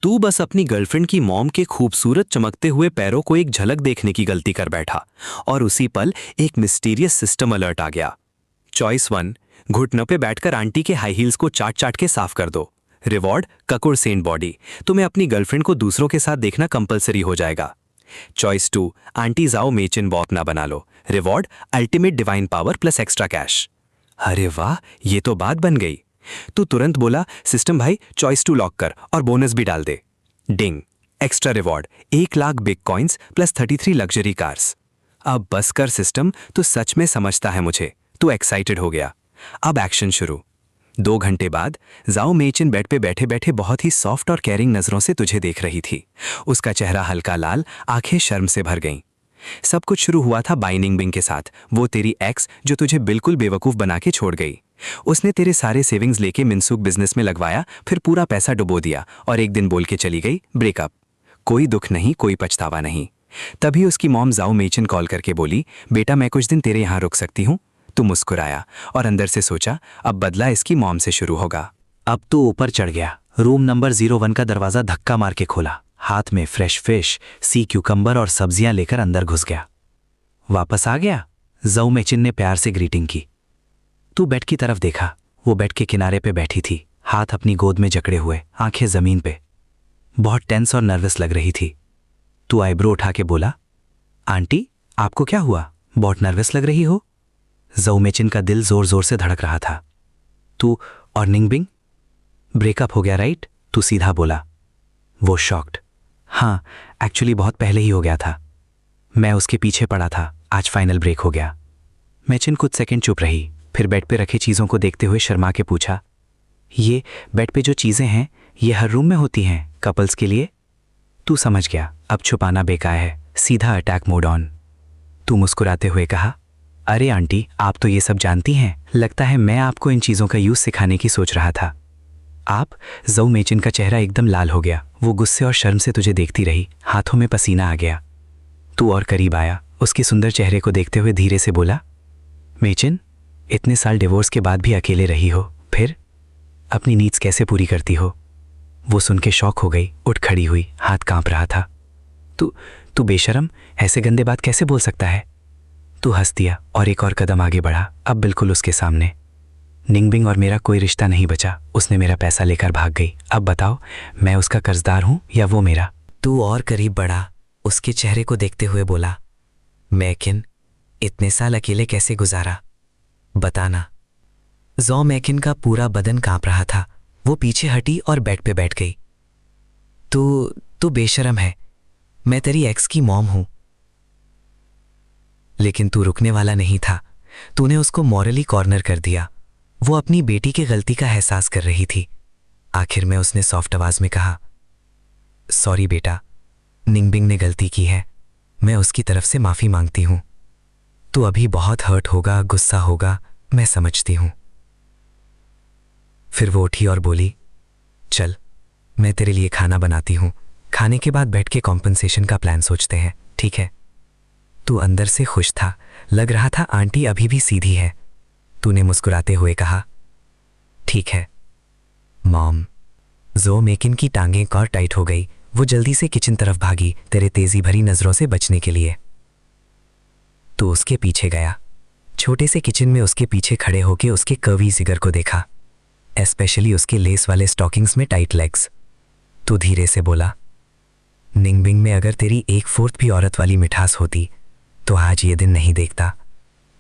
तू बस अपनी गर्लफ्रेंड की मॉम के खूबसूरत चमकते हुए पैरों को एक झलक देखने की गलती कर बैठा और उसी पल एक मिस्टीरियस सिस्टम अलर्ट आ गया। चॉइस 1, घुटनों पे बैठकर आंटी के हाई हील्स को चाट चाट के साफ कर दो। रिवॉर्ड, ककुर सेंट बॉडी। तुम्हें अपनी गर्लफ्रेंड को दूसरों के साथ देखना कंपलसरी हो जाएगा। चॉइस 2, आंटी जाओ मेचिन वॉक ना बना लो। Reward, ultimate divine power plus extra cash. अरे वाह, ये तो बात बन गई। तू तुरंत बोला, सिस्टम भाई चॉइस 2 लॉक कर और बोनस भी डाल दे। Ding, extra reward 1 lakh big coins plus 33 luxury cars. अब बस कर सिस्टम, तू सच में समझता है मुझे। तू एक्साइटेड हो गया। अब एक्शन शुरू। 2 घंटे बाद जाओ मेचिन बेड पे बैठे बैठे बहुत ही सॉफ्ट और केयरिंग नजरों से तुझे देख रही थी। उसका चेहरा हल्का लाल, आंखें शर्म से भर गईं। सब कुछ शुरू हुआ था बाइनिंग बिंग के साथ, वो तेरी एक्स जो तुझे बिल्कुल बेवकूफ बना के छोड़ गई। उसने तेरे सारे सेविंग्स लेके मिनसूक बिजनेस में लगवाया, फिर पूरा पैसा डुबो दिया और एक दिन बोल के चली गई ब्रेकअप। कोई दुख नहीं, कोई पछतावा नहीं। तभी उसकी मॉम जाओ मेचिन कॉल करके बोली, बेटा मैं कुछ दिन तेरे यहां रुक सकती हूं। तू मुस्कुराया और अंदर से सोचा, अब बदला इसकी मॉम से शुरू होगा। अब तो ऊपर चढ़ गया। रूम नंबर 01 का दरवाजा धक्का मार के खोला। हाथ में फ्रेश फिश, सी क्यूकम्बर और सब्जियां लेकर अंदर घुस गया। वापस आ गया? जाओ मेचिन ने प्यार से ग्रीटिंग की। तू बेड की तरफ देखा। वो बेड के किनारे पे बैठी थी, हाथ अपनी गोद में जकड़े हुए, आंखें जमीन पे। बहुत टेंस और नर्वस लग रही थी। तू आईब्रो उठा के बोला, आंटी आपको क्या हुआ, बहुत नर्वस लग रही हो। जाओ मेचिन का दिल जोर जोर से धड़क रहा था। तू और निंगबिंग ब्रेकअप हो गया राइट? तू सीधा बोला। वो शॉक्ड। हाँ, एक्चुअली बहुत पहले ही हो गया था। मैं उसके पीछे पड़ा था, आज फाइनल ब्रेक हो गया। मेचिन कुछ सेकंड चुप रही, फिर बेड पे रखे चीज़ों को देखते हुए शर्मा के पूछा, ये बेड पे जो चीज़ें हैं ये हर रूम में होती हैं कपल्स के लिए? तू समझ गया, अब छुपाना बेकार है, सीधा अटैक मोड ऑन। तू मुस्कुराते हुए कहा, अरे आंटी आप तो ये सब जानती हैं, लगता है मैं आपको इन चीज़ों का यूज़ सिखाने की सोच रहा था। आप? जाओ मेचिन का चेहरा एकदम लाल हो गया। वो गुस्से और शर्म से तुझे देखती रही, हाथों में पसीना आ गया। तू और करीब आया, उसके सुंदर चेहरे को देखते हुए धीरे से बोला, मेचिन इतने साल डिवोर्स के बाद भी अकेले रही हो, फिर अपनी नीड्स कैसे पूरी करती हो? वो सुन के शॉक हो गई, उठ खड़ी हुई, हाथ कांप रहा था। तू बेशरम, ऐसे गंदे बात कैसे बोल सकता है? तू हंस दिया और एक और कदम आगे बढ़ा, अब बिल्कुल उसके सामने। निंगबिंग और मेरा कोई रिश्ता नहीं बचा, उसने मेरा पैसा लेकर भाग गई। अब बताओ मैं उसका कर्जदार हूं या वो मेरा? तू और करीब बढ़ा, उसके चेहरे को देखते हुए बोला, मैकिन इतने साल अकेले कैसे गुजारा, बताना। जॉ मैकिन का पूरा बदन कांप रहा था। वो पीछे हटी और बेड पे बैठ गई। तू बेशरम है, मैं तेरी एक्स की मॉम हूं। लेकिन तू रुकने वाला नहीं था। तूने उसको मॉरली कॉर्नर कर दिया। वो अपनी बेटी की गलती का एहसास कर रही थी। आखिर में उसने सॉफ्ट आवाज में कहा, सॉरी बेटा, निंगबिंग ने गलती की है, मैं उसकी तरफ से माफी मांगती हूं। तू अभी बहुत हर्ट होगा, गुस्सा होगा, मैं समझती हूं। फिर वो उठी और बोली, चल मैं तेरे लिए खाना बनाती हूं, खाने के बाद बैठ के कॉम्पनसेशन का प्लान सोचते हैं, ठीक है? तू अंदर से खुश था, लग रहा था आंटी अभी भी सीधी है। तूने मुस्कुराते हुए कहा, ठीक है मॉम। जो मेकिन की टांगें और टाइट हो गई। वो जल्दी से किचन तरफ भागी, तेरे तेजी भरी नजरों से बचने के लिए। तू उसके पीछे गया। छोटे से किचन में उसके पीछे खड़े होके उसके कर्वी जिगर को देखा, स्पेशली उसके लेस वाले स्टॉकिंग्स में टाइट लेग्स। तू धीरे से बोला, निंगबिंग में अगर तेरी 1/4 भी औरत वाली मिठास होती तो आज ये दिन नहीं देखता।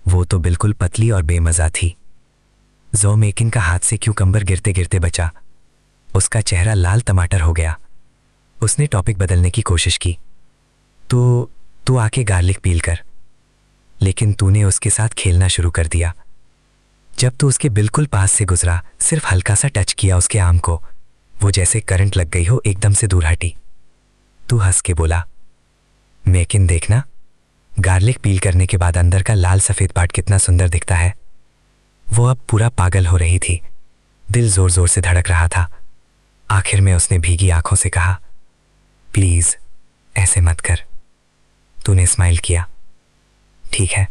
वो तो बिल्कुल पतली और बेमजा थी। जो मेकिन का हाथ से क्यूकम्बर गिरते गिरते बचा। उसका चेहरा लाल टमाटर हो गया। उसने टॉपिक बदलने की कोशिश की, तू आके गार्लिक पील कर। लेकिन तूने उसके साथ खेलना शुरू कर दिया। जब तू उसके बिल्कुल पास से गुजरा, सिर्फ हल्का सा टच किया उसके आर्म को, वो जैसे करंट लग गई हो एकदम से दूर हटी। तू हंस के बोला, मेकिन देखना, गार्लिक पील करने के बाद अंदर का लाल सफेद पार्ट कितना सुंदर दिखता है। वो अब पूरा पागल हो रही थी, दिल जोर जोर से धड़क रहा था। आखिर में उसने भीगी आंखों से कहा, प्लीज ऐसे मत कर। तूने स्माइल किया, ठीक है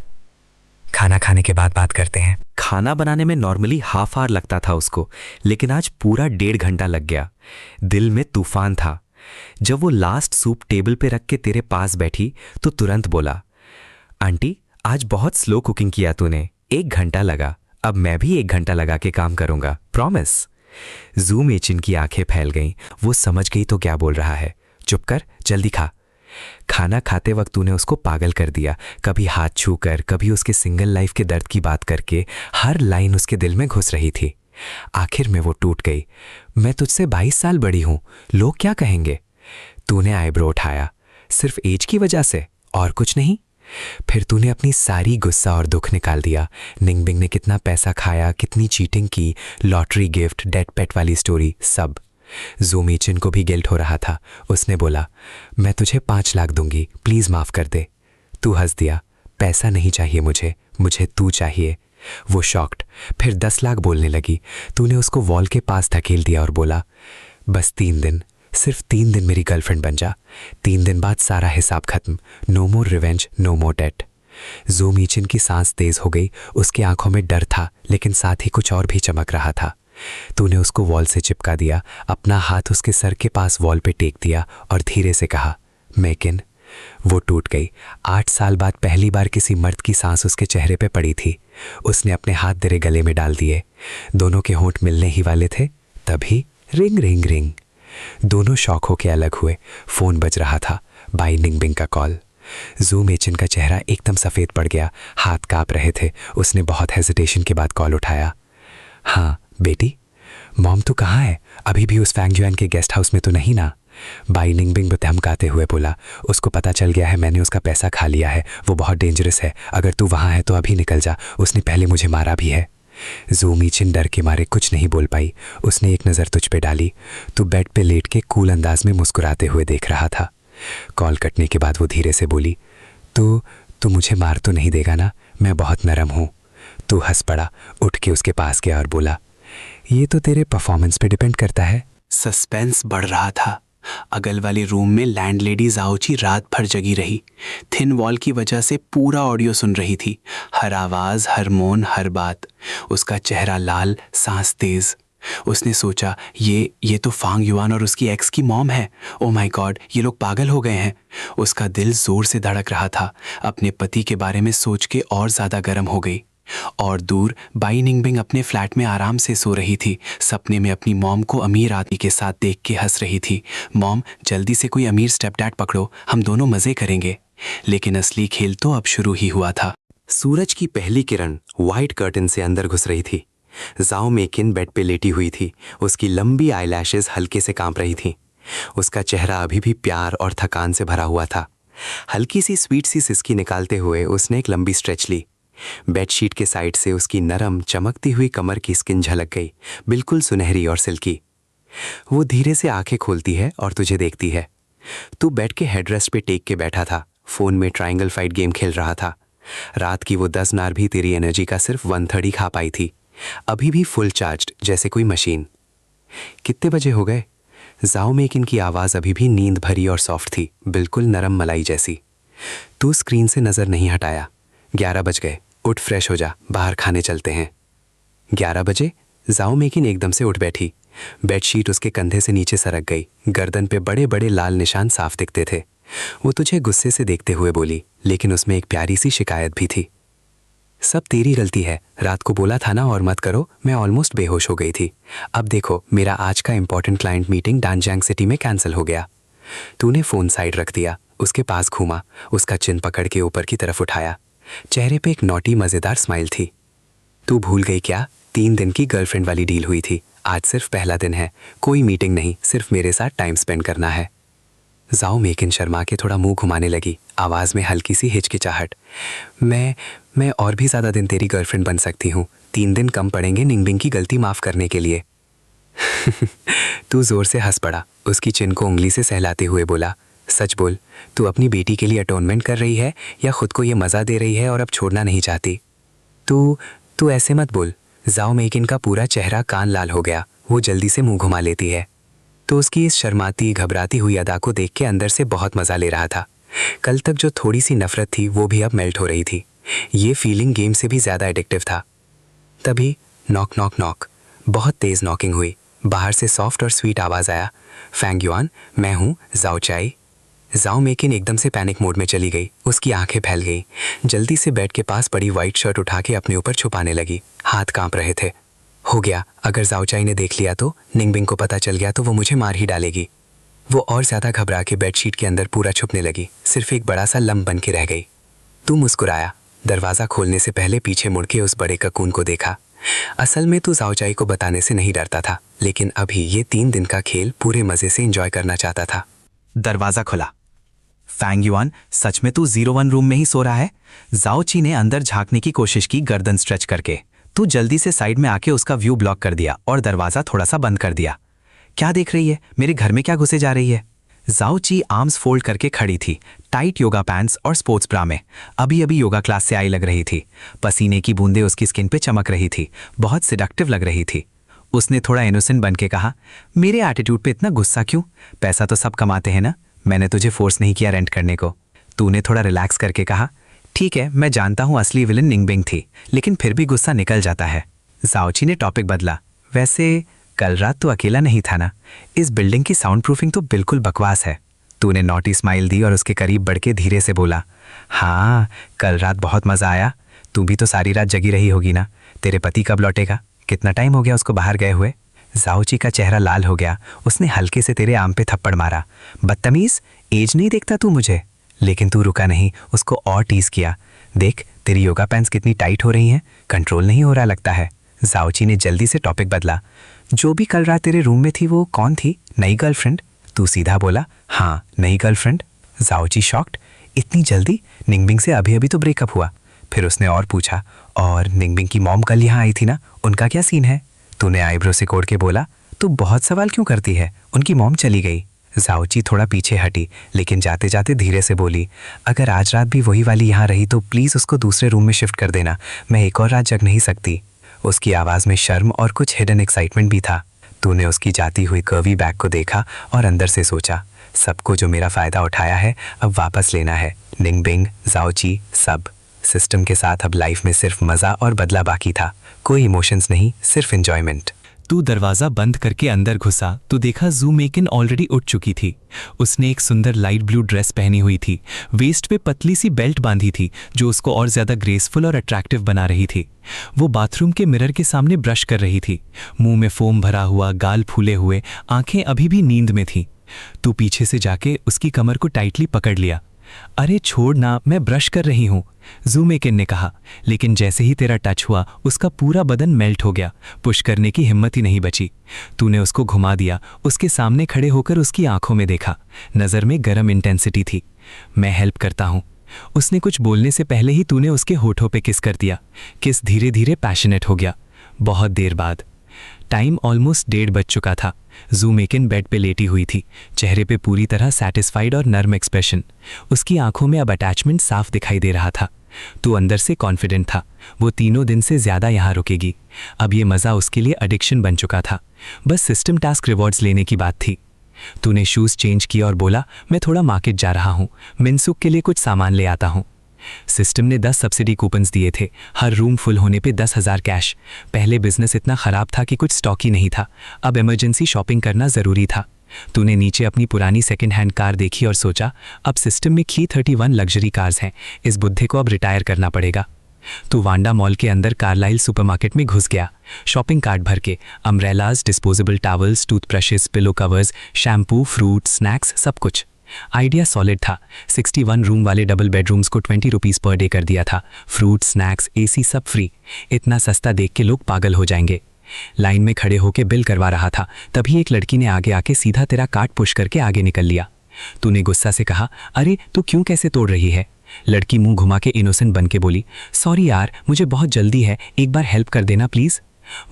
खाना खाने के बाद बात करते हैं। खाना बनाने में नॉर्मली हाफ आवर लगता था उसको, लेकिन आज पूरा 1.5 घंटा लग गया। दिल में तूफान था। जब वो लास्ट सूप टेबल पे रख के तेरे पास बैठी तो तुरंत बोला, आंटी आज बहुत स्लो कुकिंग किया तूने, 1 घंटा लगा, अब मैं भी 1 घंटा लगा के काम करूंगा, प्रॉमिस। जू मेचिन की आंखें फैल गईं, वो समझ गई तो क्या बोल रहा है। चुप कर, जल्दी खा। खाना खाते वक्त तूने उसको पागल कर दिया, कभी हाथ छू कर, कभी उसके सिंगल लाइफ के दर्द की बात करके, हर लाइन उसके दिल में घुस रही थी। आखिर में वो टूट गई। मैं तुझसे 22 साल बड़ी हूं, लोग क्या कहेंगे? तूने आईब्रो उठाया, सिर्फ एज की वजह से, और कुछ नहीं? फिर तूने अपनी सारी गुस्सा और दुख निकाल दिया। निंगबिंग ने कितना पैसा खाया, कितनी चीटिंग की, लॉटरी गिफ्ट, डेड पेट वाली स्टोरी, सब। जू मेचिन को भी गिल्ट हो रहा था। उसने बोला, मैं तुझे 5 लाख दूंगी, प्लीज माफ कर दे। तू हंस दिया, पैसा नहीं चाहिए मुझे, मुझे तू चाहिए। वो शॉक्ड, फिर 10 लाख बोलने लगी। तूने उसको वॉल के पास धकेल दिया और बोला, बस 3 दिन, सिर्फ 3 दिन मेरी गर्लफ्रेंड बन जा। 3 दिन बाद सारा हिसाब खत्म, नो मोर रिवेंज, नो मोर डेट। जू मेचिन की सांस तेज हो गई। उसकी आंखों में डर था, लेकिन साथ ही कुछ और भी चमक रहा था। तूने उसको वॉल से चिपका दिया, अपना हाथ उसके सर के पास वॉल पे टेक दिया और धीरे से कहा, मेकिन। वो टूट गई। 8 साल बाद पहली बार किसी मर्द की सांस उसके चेहरे पे पड़ी थी। उसने अपने हाथ तेरे गले में डाल दिए। दोनों के होंठ मिलने ही वाले थे, तभी रिंग रिंग रिंग। दोनों शॉक होके अलग हुए। फोन बज रहा था, बाई निंगबिंग का कॉल। जू मेचिन का चेहरा एकदम सफ़ेद पड़ गया, हाथ कांप रहे थे। उसने बहुत हेजिटेशन के बाद कॉल उठाया। हाँ बेटी, मॉम तू कहाँ है? अभी भी उस फैंगजुआन के गेस्ट हाउस में तो नहीं ना? बाई निंगबिंग धमकाते हुए बोला, उसको पता चल गया है मैंने उसका पैसा खा लिया है, वो बहुत डेंजरस है, अगर तू वहाँ है तो अभी निकल जा, उसने पहले मुझे मारा भी है। जू मेचिन डर के मारे कुछ नहीं बोल पाई। उसने एक नज़र तुझ पे डाली। तू बेड पे लेट के कूल अंदाज में मुस्कुराते हुए देख रहा था। कॉल कटने के बाद वो धीरे से बोली, तू मुझे मार तो नहीं देगा ना? मैं बहुत नरम हूँ। तू हंस पड़ा, उठ के उसके पास गया और बोला, ये तो तेरे परफॉर्मेंस पे डिपेंड करता है। सस्पेंस बढ़ रहा था। अगल वाले रूम में लैंडलेडी जाओची रात भर जगी रही। थिन वॉल की वजह से पूरा ऑडियो सुन रही थी, हर आवाज़, हर मौन, हर बात। उसका चेहरा लाल, सांस तेज। उसने सोचा, ये तो फांग युआन और उसकी एक्स की मॉम है। ओ माय गॉड, ये लोग पागल हो गए हैं। उसका दिल जोर से धड़क रहा था। अपने पति के बारे में सोच के और ज़्यादा गर्म हो गई। और दूर बाई निंगबिंग अपने फ्लैट में आराम से सो रही थी। सपने में अपनी मॉम को अमीर आदमी के साथ देख के हंस रही थी। मॉम, जल्दी से कोई अमीर स्टेपडैड पकड़ो, हम दोनों मज़े करेंगे। लेकिन असली खेल तो अब शुरू ही हुआ था। सूरज की पहली किरण व्हाइट कर्टन से अंदर घुस रही थी। जाओ मेकिन बेड पे लेटी हुई थी। उसकी लंबी आईलैशेस हल्के से कांप रही थीं। उसका चेहरा अभी भी प्यार और थकान से भरा हुआ था। हल्की सी स्वीट सी सिसकी निकालते हुए उसने एक लंबी स्ट्रेच ली। बेडशीट के साइड से उसकी नरम चमकती हुई कमर की स्किन झलक गई, बिल्कुल सुनहरी और सिल्की। वो धीरे से आंखें खोलती है और तुझे देखती है। तू बेड के हेडरेस्ट पे टेक के बैठा था, फोन में ट्रायंगल फाइट गेम खेल रहा था। रात की वो 10 नार भी तेरी एनर्जी का सिर्फ 1/3 ही खा पाई थी। अभी भी फुल चार्ज्ड, जैसे कोई मशीन। कितने बजे हो गए? जाओ मेकिन की आवाज़ अभी भी नींद भरी और सॉफ्ट थी, बिल्कुल नरम मलाई जैसी। तू स्क्रीन से नज़र नहीं हटाया। 11 बज गए, उठ फ्रेश हो जा, बाहर खाने चलते हैं। 11 बजे? जाओ मेकिन एकदम से उठ बैठी। बेडशीट उसके कंधे से नीचे सरक गई। गर्दन पे बड़े बड़े लाल निशान साफ दिखते थे। वो तुझे गुस्से से देखते हुए बोली, लेकिन उसमें एक प्यारी सी शिकायत भी थी। सब तेरी गलती है, रात को बोला था ना और मत करो, मैं ऑलमोस्ट बेहोश हो गई थी। अब देखो, मेरा आज का इंपॉर्टेंट क्लाइंट मीटिंग डानजांग सिटी में कैंसिल हो गया। तूने फ़ोन साइड रख दिया, उसके पास घूमा, उसका चिन पकड़ के ऊपर की तरफ उठाया। चेहरे पे एक नॉटी मज़ेदार स्माइल थी। तू भूल गई क्या? 3 दिन की गर्लफ्रेंड वाली डील हुई थी। आज सिर्फ पहला दिन है, कोई मीटिंग नहीं, सिर्फ मेरे साथ टाइम स्पेंड करना है। जाओ मेकिन शर्मा के थोड़ा मुंह घुमाने लगी, आवाज़ में हल्की सी हिचकिचाहट। मैं और भी ज़्यादा दिन तेरी गर्लफ्रेंड बन सकती हूँ। 3 दिन कम पड़ेंगे निंगबिंग की गलती माफ़ करने के लिए। तू ज़ोर से हंस पड़ा, उसकी चिन को उंगली से सहलाते हुए बोला, सच बोल, तू अपनी बेटी के लिए अटोनमेंट कर रही है या खुद को ये मज़ा दे रही है और अब छोड़ना नहीं चाहती? तू ऐसे मत बोल। जाओ मेकिन का पूरा चेहरा कान लाल हो गया। वो जल्दी से मुंह घुमा लेती है। तो उसकी इस शर्माती घबराती हुई अदा को देख के अंदर से बहुत मज़ा ले रहा था। कल तक जो थोड़ी सी नफरत थी वो भी अब मेल्ट हो रही थी। ये फीलिंग गेम से भी ज़्यादा एडिक्टिव था। तभी नॉक नॉक नॉक, बहुत तेज़ नॉकिंग हुई। बाहर से सॉफ्ट और स्वीट आवाज़ आया। फैंग युआन, मैं हूँ जाओ चाई। जाओ मेकिन एकदम से पैनिक मोड में चली गई। उसकी आंखें फैल गई। जल्दी से बेड के पास पड़ी वाइट शर्ट उठा के अपने ऊपर छुपाने लगी। हाथ कांप रहे थे। हो गया, अगर जाओ चाई ने देख लिया तो, निंगबिंग को पता चल गया तो वो मुझे मार ही डालेगी। वो और ज्यादा घबरा के बेडशीट के अंदर पूरा छुपने लगी। सिर्फ एक बड़ा सा लम्ब बन के रह गई। तू मुस्कुराया। दरवाजा खोलने से पहले पीछे मुड़ के उस बड़े ककून को देखा। असल में तू जाओ चाई को बताने से नहीं डरता था, लेकिन अभी ये 3 दिन का खेल पूरे मजे से एंजॉय करना चाहता था। दरवाजा खुला। फैंग युआन, सच में तू 01 रूम में ही सो रहा है? जाओ ची ने अंदर झांकने की कोशिश की, गर्दन स्ट्रेच करके। तू जल्दी से साइड में आके उसका व्यू ब्लॉक कर दिया और दरवाजा थोड़ा सा बंद कर दिया। क्या देख रही है? मेरे घर में क्या घुसे जा रही है? जाओ ची आर्म्स फोल्ड करके खड़ी थी, टाइट योगा पैंट्स और स्पोर्ट्स ब्रा में। अभी अभी योगा क्लास से आई लग रही थी। पसीने की बूंदें उसकी स्किन पे चमक रही थी। बहुत सिडक्टिव लग रही थी। उसने थोड़ा इनोसेंट बन के कहा, मेरे एटीट्यूड पे इतना गुस्सा क्यों? पैसा तो सब कमाते हैं ना, मैंने तुझे फोर्स नहीं किया रेंट करने को। तूने थोड़ा रिलैक्स करके कहा, ठीक है, मैं जानता हूँ असली विलन निंगबिंग थी, लेकिन फिर भी गुस्सा निकल जाता है। जाओ ची ने टॉपिक बदला, वैसे कल रात तो अकेला नहीं था ना? इस बिल्डिंग की साउंड प्रूफिंग तो बिल्कुल बकवास है। तूने नॉटी स्माइल दी और उसके करीब बढ़ के धीरे से बोला, हाँ, कल रात बहुत मज़ा आया। तू भी तो सारी रात जगी रही होगी ना? तेरे पति कब लौटेगा? कितना टाइम हो गया उसको बाहर गए हुए? जाओ ची का चेहरा लाल हो गया। उसने हल्के से तेरे आम पे थप्पड़ मारा। बदतमीज, एज नहीं देखता तू मुझे? लेकिन तू रुका नहीं, उसको और टीज किया। देख, तेरी योगा पैंट्स कितनी टाइट हो रही हैं, कंट्रोल नहीं हो रहा लगता है। जाओ ची ने जल्दी से टॉपिक बदला, जो भी कल रात तेरे रूम में थी वो कौन थी? नई गर्लफ्रेंड? तू सीधा बोला, हाँ, नई गर्लफ्रेंड। जाओ ची शॉक्ड, इतनी जल्दी? निंगबिंग से अभी अभी तो ब्रेकअप हुआ। फिर उसने और पूछा, और निंगबिंग की मॉम कल यहाँ आई थी ना, उनका क्या सीन है? तूने आईब्रो से कोड़ के बोला, तू बहुत सवाल क्यों करती है? उनकी मॉम चली गई। जाओ ची थोड़ा पीछे हटी, लेकिन जाते जाते धीरे से बोली, अगर आज रात भी वही वाली यहाँ रही तो प्लीज़ उसको दूसरे रूम में शिफ्ट कर देना, मैं एक और रात जग नहीं सकती। उसकी आवाज़ में शर्म और कुछ हिडन एक्साइटमेंट भी था। तूने उसकी जाती हुई कर्वी बैग को देखा और अंदर से सोचा, सबको जो मेरा फ़ायदा उठाया है अब वापस लेना है। निंगबिंग, जाओ ची, सब। सिस्टम के साथ अब लाइफ में सिर्फ मज़ा और बदला बाकी था। कोई इमोशंस नहीं, सिर्फ एंजॉयमेंट। तू दरवाजा बंद करके अंदर घुसा तो देखा जू मेकिन ऑलरेडी उठ चुकी थी। उसने एक सुंदर लाइट ब्लू ड्रेस पहनी हुई थी। वेस्ट पे पतली सी बेल्ट बांधी थी जो उसको और ज्यादा ग्रेसफुल और अट्रैक्टिव बना रही थी। वो बाथरूम के मिरर के सामने ब्रश कर रही थी, मुंह में फोम भरा हुआ, गाल फूले हुए, आंखें अभी भी नींद में थी। तू पीछे से जाके उसकी कमर को टाइटली पकड़ लिया। अरे छोड़ ना, मैं ब्रश कर रही हूँ, जू मेकिन ने कहा। लेकिन जैसे ही तेरा टच हुआ उसका पूरा बदन मेल्ट हो गया। पुश करने की हिम्मत ही नहीं बची। तूने उसको घुमा दिया, उसके सामने खड़े होकर उसकी आंखों में देखा। नज़र में गर्म इंटेंसिटी थी। मैं हेल्प करता हूँ। उसने कुछ बोलने से पहले ही तूने उसके होठों पे किस कर दिया। किस धीरे धीरे पैशनेट हो गया। बहुत देर बाद। टाइम ऑलमोस्ट 1:30 बज चुका था। जू मेकिन बेड पे लेटी हुई थी, चेहरे पे पूरी तरह सैटिस्फाइड और नर्म एक्सप्रेशन। उसकी आंखों में अब अटैचमेंट साफ दिखाई दे रहा था। तू अंदर से कॉन्फिडेंट था, वो 3 दिन से ज़्यादा यहाँ रुकेगी। अब ये मज़ा उसके लिए एडिक्शन बन चुका था। बस सिस्टम टास्क रिवॉर्ड्स लेने की बात थी। तूने शूज़ चेंज किया और बोला, मैं थोड़ा मार्केट जा रहा हूँ, मिनसुक के लिए कुछ सामान ले आता हूँ। सिस्टम ने 10 सब्सिडी कूपन्स दिए थे, हर रूम फुल होने पे 10,000 कैश। पहले बिजनेस इतना ख़राब था कि कुछ स्टॉक ही नहीं था। अब इमरजेंसी शॉपिंग करना ज़रूरी था। तूने नीचे अपनी पुरानी सेकंड हैंड कार देखी और सोचा, अब सिस्टम में की 31 लग्जरी कार्स हैं, इस बुद्धे को अब रिटायर करना पड़ेगा। तू वांडा मॉल के अंदर कार्लाइल सुपरमार्केट में घुस गया। शॉपिंग कार्ट भर के umbrellas, disposable towels, toothbrushes, pillow covers, shampoo, fruit, snacks, सब कुछ। आइडिया सॉलिड था। 61 रूम वाले डबल बेडरूम्स को 20 रुपीज़ पर डे कर दिया था। फ्रूट, स्नैक्स, एसी सब फ्री। इतना सस्ता देख के लोग पागल हो जाएंगे। लाइन में खड़े होके बिल करवा रहा था, तभी एक लड़की ने आगे आके सीधा तेरा कार्ट पुश करके आगे निकल लिया। तूने गुस्सा से कहा, अरे तू क्यों कैसे तोड़ रही है? लड़की मुंह घुमा के इनोसेंट बन के बोली, सॉरी यार, मुझे बहुत जल्दी है, एक बार हेल्प कर देना प्लीज़।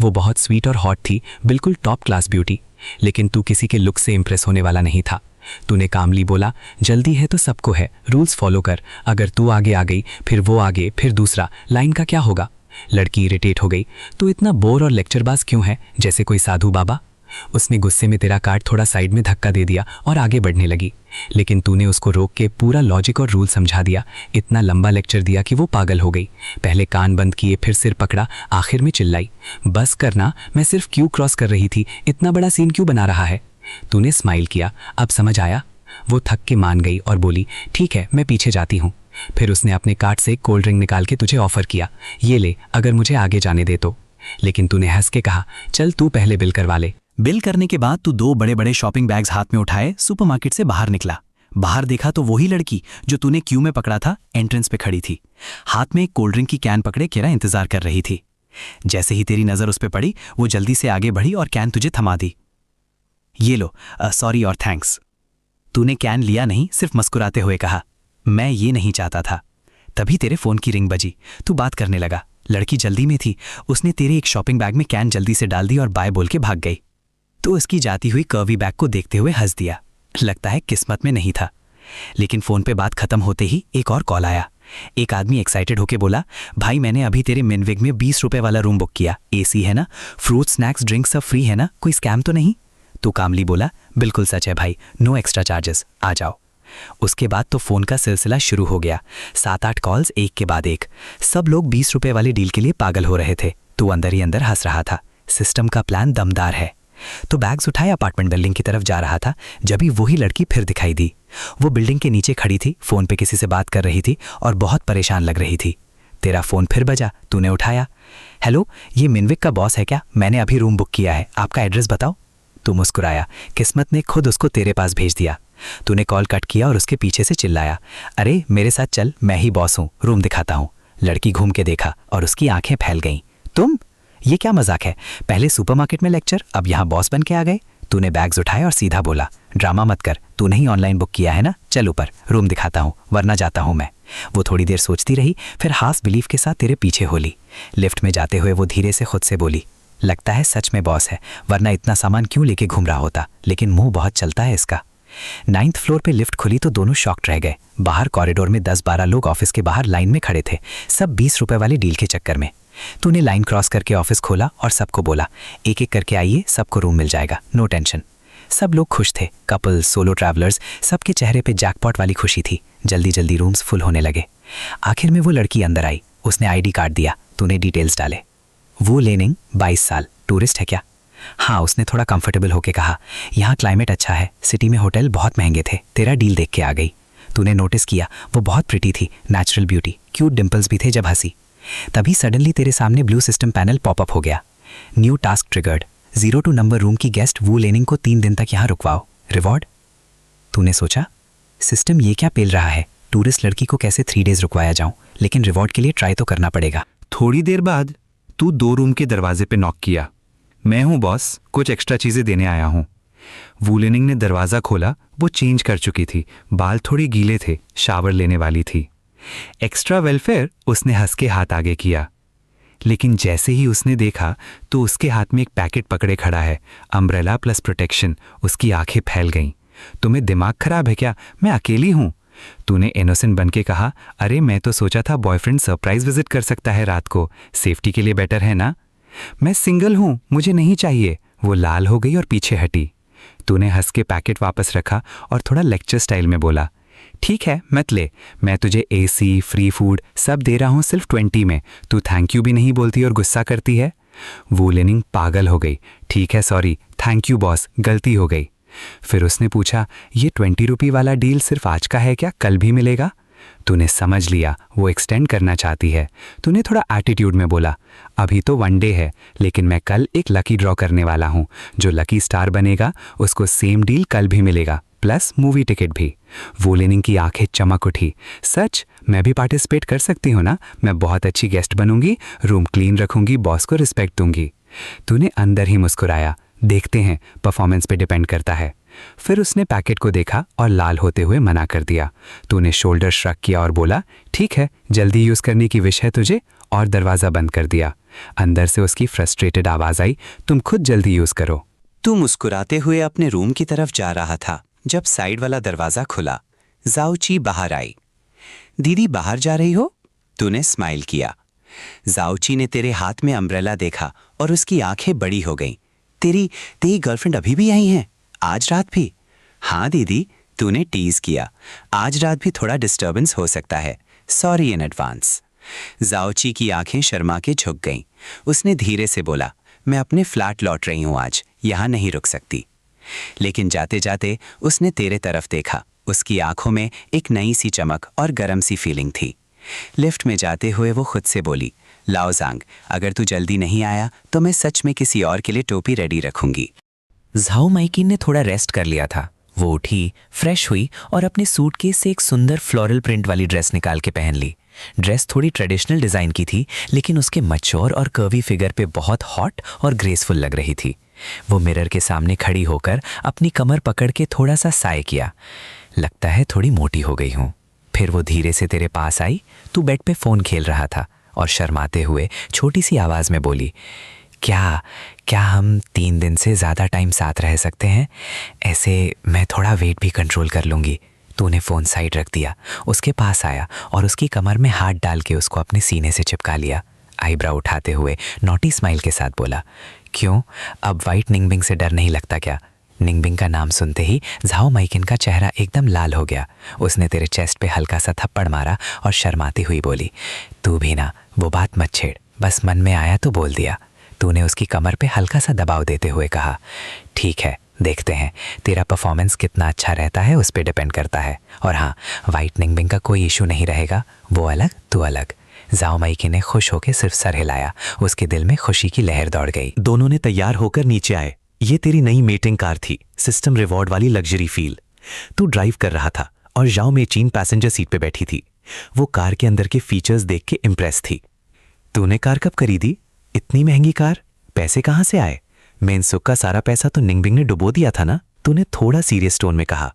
वो बहुत स्वीट और हॉट थी, बिल्कुल टॉप क्लास ब्यूटी। लेकिन तू किसी के लुक से इंप्रेस होने वाला नहीं था। तूने कामली बोला, जल्दी है तो सबको है, रूल्स फॉलो कर। अगर तू आगे आ गई, फिर वो आगे, फिर दूसरा, लाइन का क्या होगा? लड़की इरिटेट हो गई, तू इतना बोर और लेक्चरबाज क्यों है, जैसे कोई साधु बाबा? उसने गुस्से में तेरा कार्ड थोड़ा साइड में धक्का दे दिया और आगे बढ़ने लगी। लेकिन तूने उसको रोक के पूरा लॉजिक और रूल समझा दिया। इतना लंबा लेक्चर दिया कि वो पागल हो गई। पहले कान बंद किए, फिर सिर पकड़ा, आखिर में चिल्लाई, बस करना, मैं सिर्फ क्यू क्रॉस कर रही थी, इतना बड़ा सीन क्यों बना रहा है? तूने स्माइल किया। अब समझ आया? वो थक के मान गई और बोली, ठीक है मैं पीछे जाती हूँ। फिर उसने अपने कार्ट से कोल्ड ड्रिंक निकाल के तुझे ऑफर किया, ये ले अगर मुझे आगे जाने दे तो। लेकिन तूने हंस के कहा, चल तू पहले बिल करवा ले। बिल करने के बाद तू 2 बड़े-बड़े शॉपिंग बैग्स हाथ में उठाए सुपरमार्केट से बाहर निकला। बाहर देखा तो वही लड़की जो तूने क्यू में पकड़ा था एंट्रेंस पे खड़ी थी। हाथ में एक कोल्ड ड्रिंक की कैन पकड़े केरा इंतजार कर रही थी। जैसे ही तेरी नजर उस पे पड़ी वो जल्दी से आगे बढ़ी और कैन तुझे थमा दी। ये लो, सॉरी और थैंक्स। तूने कैन लिया नहीं, सिर्फ मुस्कुराते हुए कहा, मैं ये नहीं चाहता था। तभी तेरे फोन की रिंग बजी। तू बात करने लगा। लड़की जल्दी में थी, उसने तेरे एक शॉपिंग बैग में कैन जल्दी से डाल दी और बाय बोल के भाग गई। तो उसकी जाती हुई कर्वी बैग को देखते हुए हंस दिया। लगता है किस्मत में नहीं था। लेकिन फोन पे बात खत्म होते ही एक और कॉल आया। एक आदमी एक्साइटेड होके बोला, भाई मैंने अभी तेरे मिनविग में 20 रुपए वाला रूम बुक किया, एसी है ना, फ्रूट स्नैक्स ड्रिंक्स सब फ्री है ना, कोई स्कैम तो नहीं? तो कामली बोला, बिल्कुल सच है भाई, नो एक्स्ट्रा चार्जेस, आ जाओ। उसके बाद तो फोन का सिलसिला शुरू हो गया। 7-8 कॉल्स एक के बाद एक। सब लोग 20 रुपए वाले डील के लिए पागल हो रहे थे। तू अंदर ही अंदर हंस रहा था। सिस्टम का प्लान दमदार है। तो बैग्स उठाए अपार्टमेंट बिल्डिंग की तरफ जा रहा था, जब ही वही लड़की फिर दिखाई दी। वो बिल्डिंग के नीचे खड़ी थी, फोन पे किसी से बात कर रही थी और बहुत परेशान लग रही थी। तेरा फोन फिर बजा, तूने उठाया। हेलो, ये मिनविक का बॉस है क्या? मैंने अभी रूम बुक किया है, आपका एड्रेस बताओ। तू मुस्कुराया, किस्मत ने खुद उसको तेरे पास भेज दिया। तूने कॉल कट किया और उसके पीछे से चिल्लाया, अरे मेरे साथ चल, मैं ही बॉस हूँ, रूम दिखाता हूँ। लड़की घूम के देखा और उसकी आंखें फैल गईं। तुम? ये क्या मजाक है? पहले सुपरमार्केट में लेक्चर, अब यहाँ बॉस बन के आ गए। तूने बैग्स उठाए और सीधा बोला, ड्रामा मत कर, तूने ही ऑनलाइन बुक किया है ना, चल ऊपर, रूम दिखाता हूँ, वरना जाता हूँ मैं। वो थोड़ी देर सोचती रही, फिर हाफ बिलीफ के साथ तेरे पीछे हो ली। लिफ्ट में जाते हुए वो धीरे से खुद से बोली, लगता है सच में बॉस है, वरना इतना सामान क्यों लेके घूम रहा होता, लेकिन मुंह बहुत चलता है इसका। 9th फ्लोर पे लिफ्ट खुली तो दोनों शॉक्ड रह गए। बाहर कॉरिडोर में 10-12 लोग ऑफिस के बाहर लाइन में खड़े थे, सब 20 रुपए वाले डील के चक्कर में। तूने लाइन क्रॉस करके ऑफिस खोला और सबको बोला, एक एक करके आइए, सबको रूम मिल जाएगा, नो टेंशन। सब लोग खुश थे, कपल, सोलो ट्रैवलर्स, सबके चेहरे पे जैकपॉट वाली खुशी थी। जल्दी जल्दी रूम्स फुल होने लगे। आखिर में वो लड़की अंदर आई, उसने आईडी कार्ड दिया, तूने डिटेल्स डाले। वो लेनिंग 22 साल, टूरिस्ट है क्या? हाँ, उसने थोड़ा कंफर्टेबल होके कहा, यहाँ क्लाइमेट अच्छा है, सिटी में होटल बहुत महंगे थे, तेरा डील देख के आ गई। तूने नोटिस किया वो बहुत प्रिटी थी, नेचुरल ब्यूटी, क्यूट डिंपल्स भी थे जब हंसी। तभी सडनली तेरे सामने ब्लू सिस्टम पैनल पॉपअप हो गया, new task triggered, 02 number room की गेस्ट वू लेनिंग को 3 दिन तक यहाँ रुकवाओ, रिवॉर्ड। तूने सोचा, सिस्टम ये क्या पेल रहा है, टूरिस्ट लड़की को कैसे 3 डेज रुकवाया जाऊं, लेकिन रिवॉर्ड के लिए ट्राई तो करना पड़ेगा। थोड़ी देर बाद तू 2 रूम के दरवाजे पे नॉक किया। मैं हूं बॉस, कुछ एक्स्ट्रा चीजें देने आया हूं। वूलेनिंग ने दरवाजा खोला, वो चेंज कर चुकी थी, बाल थोड़े गीले थे, शावर लेने वाली थी। एक्स्ट्रा वेलफेयर, उसने हंस के हाथ आगे किया। लेकिन जैसे ही उसने देखा तो उसके हाथ में एक पैकेट पकड़े खड़ा है, अम्ब्रेला प्लस प्रोटेक्शन। उसकी आंखें फैल गईं। तुम्हें दिमाग खराब है क्या? मैं अकेली हूं। तूने इनोसेंट बन के कहा, अरे मैं तो सोचा था बॉयफ्रेंड सरप्राइज विजिट कर सकता है रात को, सेफ्टी के लिए बेटर है ना। मैं सिंगल हूं, मुझे नहीं चाहिए। वो लाल हो गई और पीछे हटी। तूने हंस के पैकेट वापस रखा और थोड़ा लेक्चर स्टाइल में बोला, ठीक है मत ले, मैं तुझे एसी, फ्री फूड सब दे रहा हूं सिर्फ 20 में, तू थैंक यू भी नहीं बोलती और गुस्सा करती है। वो लेनिंग पागल हो गई। ठीक है सॉरी, थैंक यू बॉस, गलती हो गई। फिर उसने पूछा, ये 20 रुपये वाला डील सिर्फ आज का है क्या, कल भी मिलेगा? तूने समझ लिया वो एक्सटेंड करना चाहती है। तूने थोड़ा एटीट्यूड में बोला, अभी तो 1 डे है, लेकिन मैं कल एक लकी ड्रॉ करने वाला हूँ, जो लकी स्टार बनेगा उसको सेम डील कल भी मिलेगा, प्लस मूवी टिकट भी। वोलेनिंग की आंखें चमक उठी, सच? मैं भी पार्टिसिपेट कर सकती हूँ ना? मैं बहुत अच्छी गेस्ट बनूंगी, रूम क्लीन रखूंगी, बॉस को रिस्पेक्ट दूंगी। तूने अंदर ही मुस्कुराया, देखते हैं, परफॉर्मेंस पे डिपेंड करता है। फिर उसने पैकेट को देखा और लाल होते हुए मना कर दिया। तूने शोल्डर श्रक किया और बोला, ठीक है, जल्दी यूज करने की विश है तुझे, और दरवाजा बंद कर दिया। अंदर से उसकी फ्रस्ट्रेटेड आवाज आई, तुम खुद जल्दी यूज करो। तू मुस्कुराते हुए अपने रूम की तरफ जा रहा था जब साइड वाला दरवाजा खुला। जाओची बाहर आई। दीदी बाहर जा रही हो? तूने स्माइल किया। जाओची ने तेरे हाथ में अम्ब्रेला देखा और उसकी आंखें बड़ी हो गईं। तेरी गर्लफ्रेंड अभी भी आई है? आज रात भी? हाँ दीदी, तूने टीज किया। आज रात भी थोड़ा डिस्टर्बेंस हो सकता है, सॉरी इन एडवांस। जाओची की आंखें शर्मा के झुक गईं। उसने धीरे से बोला, मैं अपने फ्लैट लौट रही हूं आज, यहां नहीं रुक सकती। लेकिन जाते जाते उसने तेरे तरफ देखा। उसकी आंखों में एक नई सी चमक और गर्म सी फीलिंग थी। लिफ्ट में जाते हुए वो खुद से बोली, लाओजांग, अगर तू जल्दी नहीं आया तो मैं सच में किसी और के लिए टोपी रेडी रखूंगी। झाओ माइकिन ने थोड़ा रेस्ट कर लिया था। वो उठी, फ्रेश हुई और अपने सूटकेस से एक सुंदर फ्लोरल प्रिंट वाली ड्रेस निकाल के पहन ली। ड्रेस थोड़ी ट्रेडिशनल डिज़ाइन की थी, लेकिन उसके मैच्योर और कर्वी फिगर पे बहुत हॉट और ग्रेसफुल लग रही थी। वो मिरर के सामने खड़ी होकर अपनी कमर पकड़ के थोड़ा सा साय किया। लगता है थोड़ी मोटी हो गई हूँ। फिर वो धीरे से तेरे पास आई। तू बेड पे फ़ोन खेल रहा था और शर्माते हुए छोटी सी आवाज़ में बोली, क्या हम 3 दिन से ज़्यादा टाइम साथ रह सकते हैं? ऐसे मैं थोड़ा वेट भी कंट्रोल कर लूँगी। तूने फ़ोन साइड रख दिया, उसके पास आया और उसकी कमर में हाथ डाल के उसको अपने सीने से चिपका लिया। आईब्राउ उठाते हुए नॉटी स्माइल के साथ बोला, क्यों, अब वाइट निंगबिंग से डर नहीं लगता क्या? निंगबिंग का नाम सुनते ही झाओ माइकिन का चेहरा एकदम लाल हो गया। उसने तेरे चेस्ट पे हल्का सा थप्पड़ मारा और शर्माती हुई बोली, तू भी ना, वो बात मत छेड़, बस मन में आया तो बोल दिया। तूने उसकी कमर पे हल्का सा दबाव देते हुए कहा, ठीक है, देखते हैं, तेरा परफॉर्मेंस कितना अच्छा रहता है उस पर डिपेंड करता है। और हाँ, वाइट निंगबिंग का कोई इशू नहीं रहेगा, वो अलग तू अलग। झाओ माइकिन ने खुश होकर सिर्फ सर हिलाया। उसके दिल में खुशी की लहर दौड़ गई। दोनों ने तैयार होकर नीचे आए। ये तेरी नई मेटिंग कार थी, सिस्टम रिवॉर्ड वाली लग्जरी फील। तू ड्राइव कर रहा था और झाओ मेचिन पैसेंजर सीट पे बैठी थी। वो कार के अंदर के फीचर्स देख के इम्प्रेस थी। तूने कार कब खरीदी? इतनी महंगी कार? पैसे कहाँ से आए? मेनसुक का सारा पैसा तो निंगबिंग ने डुबो दिया था ना? तूने थोड़ा सीरियस टोन में कहा।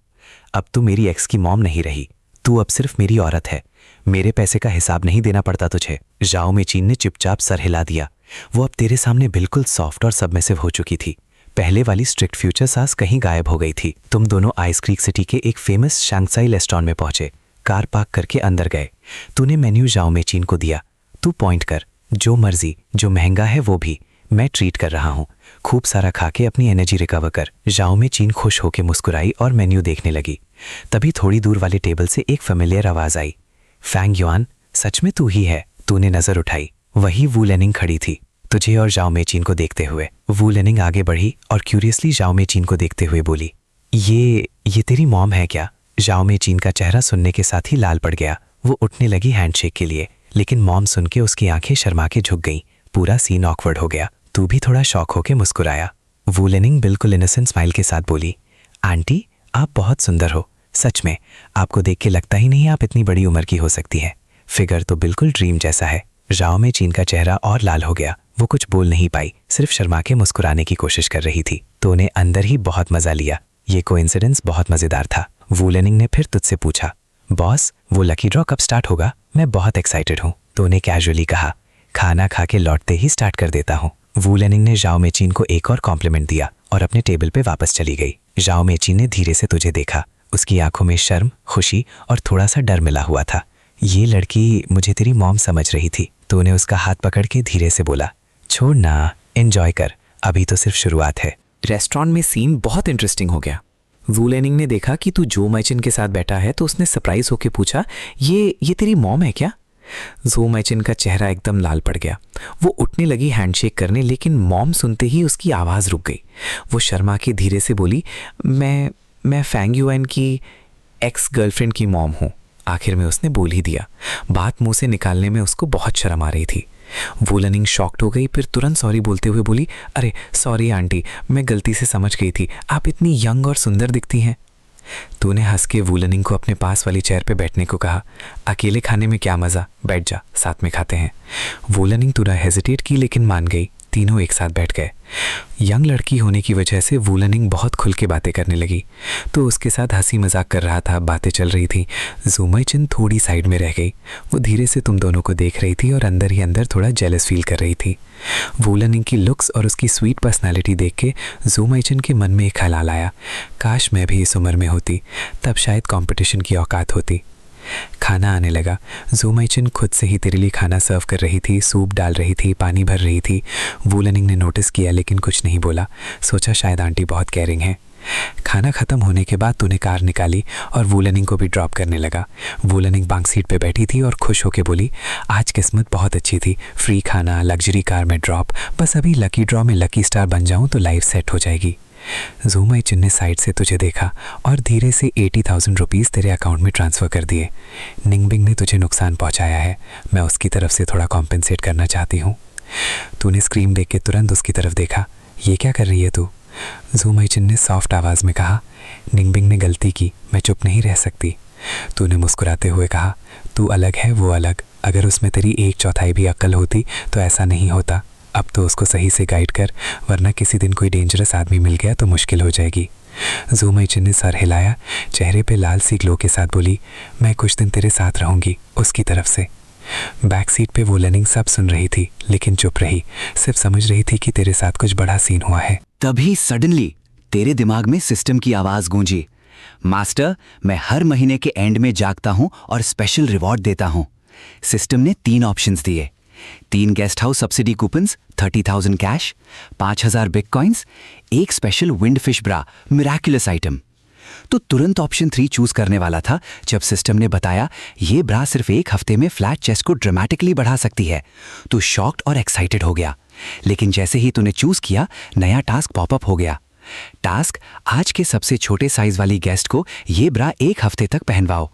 अब तू मेरी एक्स की मॉम नहीं रही, तू अब सिर्फ मेरी औरत है। मेरे पैसे का हिसाब नहीं देना पड़ता तुझे। झाओ मेचिन ने चुपचाप सर हिला दिया। वो अब तेरे सामने बिल्कुल सॉफ्ट और सबमिसिव हो चुकी थी। पहले वाली स्ट्रिक्ट फ्यूचर सास कहीं गायब हो गई थी। तुम दोनों आइस क्रीक सिटी के एक फेमस शंघाई रेस्टोरेंट में पहुंचे। कार पार्क करके अंदर गए। तूने मेन्यू झाओ मेचिन को दिया। तू पॉइंट कर, जो मर्जी, जो महंगा है वो भी, मैं ट्रीट कर रहा हूँ। खूब सारा खा के अपनी एनर्जी रिकवर कर। झाओ मेचिन खुश होकर मुस्कुराई और मेन्यू देखने लगी। तभी थोड़ी दूर वाले टेबल से एक फेमिलियर आवाज आई, फैंग युआन, सच में तू ही है? तूने नजर उठाई, वही वू लेनिंग खड़ी थी, तुझे और झाओ मेचिन को देखते हुए। वू लेनिंग आगे बढ़ी और क्यूरियसली झाओ मेचिन को देखते हुए बोली, ये तेरी मॉम है क्या? झाओ मेचिन का चेहरा सुनने के साथ ही लाल पड़ गया। वो उठने लगी हैंडशेक के लिए, लेकिन मॉम सुन के उसकी आंखें शर्मा के झुक गईं। पूरा सीन ऑकवर्ड हो गया। तू भी थोड़ा शॉक होके मुस्कुराया। वू लेनिंग बिल्कुल इनोसेंट स्माइल के साथ बोली, आंटी, आप बहुत सुंदर हो, सच में, आपको देख के लगता ही नहीं आप इतनी बड़ी उम्र की हो सकती हैं। फिगर तो बिल्कुल ड्रीम जैसा है। झाओ मेचिन का चेहरा और लाल हो गया। वो कुछ बोल नहीं पाई, सिर्फ शर्मा के मुस्कुराने की कोशिश कर रही थी। तो उन्हें अंदर ही बहुत मजा लिया। ये कोइंसिडेंस बहुत मजेदार था। वू लेनिंग ने फिर तुझसे पूछा, बॉस, वो लकी ड्रॉ कब स्टार्ट होगा? मैं बहुत एक्साइटेड हूँ। तो उन्हें कैजुअली कहा, खाना खा के लौटते ही स्टार्ट कर देता हूँ। वू लेनिंग ने झाओ मेचिन को एक और कॉम्प्लीमेंट दिया और अपने टेबल पे वापस चली गई। झाओ मेचिन ने धीरे से तुझे देखा। उसकी आंखों में शर्म, खुशी और थोड़ा सा डर मिला हुआ था। ये लड़की मुझे तेरी मॉम समझ रही थी। तो उन्हें उसका हाथ पकड़ के धीरे से बोला, छोड़ ना, एंजॉय कर, अभी तो सिर्फ शुरुआत है। रेस्टोरेंट में सीन बहुत इंटरेस्टिंग हो गया। वू लेनिंग ने देखा कि तू जो मैचिन के साथ बैठा है तो उसने सरप्राइज होकर पूछा, ये तेरी मॉम है क्या? जो मैचिन का चेहरा एकदम लाल पड़ गया। वो उठने लगी हैंडशेक करने, लेकिन मॉम सुनते ही उसकी आवाज़ रुक गई। वो शर्मा के धीरे से बोली, मैं फैंग युआन की एक्स गर्लफ्रेंड की मॉम हूँ। आखिर में उसने बोल ही दिया। बात मुंह से निकालने में उसको बहुत शर्म आ रही थी। वू लेनिंग शॉक्ड हो गई, फिर तुरंत सॉरी बोलते हुए बोली, अरे सॉरी आंटी, मैं गलती से समझ गई थी, आप इतनी यंग और सुंदर दिखती हैं। तूने हंस के वू लेनिंग को अपने पास वाली चेयर पे बैठने को कहा, अकेले खाने में क्या मज़ा, बैठ जा, साथ में खाते हैं। वू लेनिंग थोड़ा हेजिटेट की, लेकिन मान गई। तीनों एक साथ बैठ गए। यंग लड़की होने की वजह से वू लेनिंग बहुत खुल के बातें करने लगी। तो उसके साथ हंसी मजाक कर रहा था, बातें चल रही थी। जो मैचिन थोड़ी साइड में रह गई। वो धीरे से तुम दोनों को देख रही थी और अंदर ही अंदर थोड़ा जेलस फील कर रही थी। वू लेनिंग की लुक्स और उसकी स्वीट पर्सनैलिटी देख के जो मैचिन के मन में एक ख्याल आया, काश मैं भी इस उम्र में होती, तब शायद कॉम्पिटिशन की औकात होती। खाना आने लगा। जो मैचिन खुद से ही तेरे लिए खाना सर्व कर रही थी, सूप डाल रही थी, पानी भर रही थी। वू लेनिंग ने नोटिस किया लेकिन कुछ नहीं बोला। सोचा शायद आंटी बहुत केयरिंग है। खाना ख़त्म होने के बाद तूने कार निकाली और वू लेनिंग को भी ड्रॉप करने लगा। वू लेनिंग बैंक सीट पे बैठी थी और खुश होकर बोली, आज किस्मत बहुत अच्छी थी, फ्री खाना, लग्जरी कार में ड्रॉप, बस अभी लकी ड्रॉ में लकी स्टार बन जाऊँ तो लाइफ सेट हो जाएगी। जूमई चिन ने साइड से तुझे देखा और धीरे से 80,000 रुपीज़ तेरे अकाउंट में ट्रांसफ़र कर दिए। निंगबिंग ने तुझे नुकसान पहुंचाया है, मैं उसकी तरफ से थोड़ा कॉम्पेंसेट करना चाहती हूँ। तूने स्क्रीन देख के तुरंत उसकी तरफ देखा। ये क्या कर रही है तू? जूमई चिन ने सॉफ्ट आवाज़ में कहा। निंगबिंग ने गलती की, मैं चुप नहीं रह सकती। तूने मुस्कुराते हुए कहा, तू अलग है, वो अलग। अगर उसमें तेरी 1/4 भी अक्ल होती तो ऐसा नहीं होता। अब तो उसको सही से गाइड कर, वरना किसी दिन कोई डेंजरस आदमी मिल गया तो मुश्किल हो जाएगी। जूमई चिन ने सर हिलाया, चेहरे पे लाल सी ग्लो के साथ बोली, मैं कुछ दिन तेरे साथ रहूंगी, उसकी तरफ से। बैक सीट पे वो लेनिंग सब सुन रही थी, लेकिन चुप रही, सिर्फ समझ रही थी कि तेरे साथ कुछ बड़ा सीन हुआ है। तभी सडनली तेरे दिमाग में सिस्टम की आवाज गूंजी, मास्टर, मैं हर महीने के एंड में जागता हूं और स्पेशल रिवॉर्ड देता हूं। सिस्टम ने 3 ऑप्शंस दिए, 3 guest house subsidy coupons, 30,000 cash, 5,000 bitcoins, एक स्पेशल विंड फिश ब्रा, मिराकुलस आइटम। तो तुरंत ऑप्शन 3 चूज करने वाला था जब सिस्टम ने बताया ये ब्रा सिर्फ 1 हफ्ते में फ्लैट चेस्ट को ड्रामेटिकली बढ़ा सकती है। तू शॉक्ड और एक्साइटेड हो गया, लेकिन जैसे ही तूने चूज किया, नया टास्क पॉपअप हो गया। टास्क, आज के सबसे छोटे साइज वाली गेस्ट को ये ब्रा 1 हफ्ते तक पहनवाओ।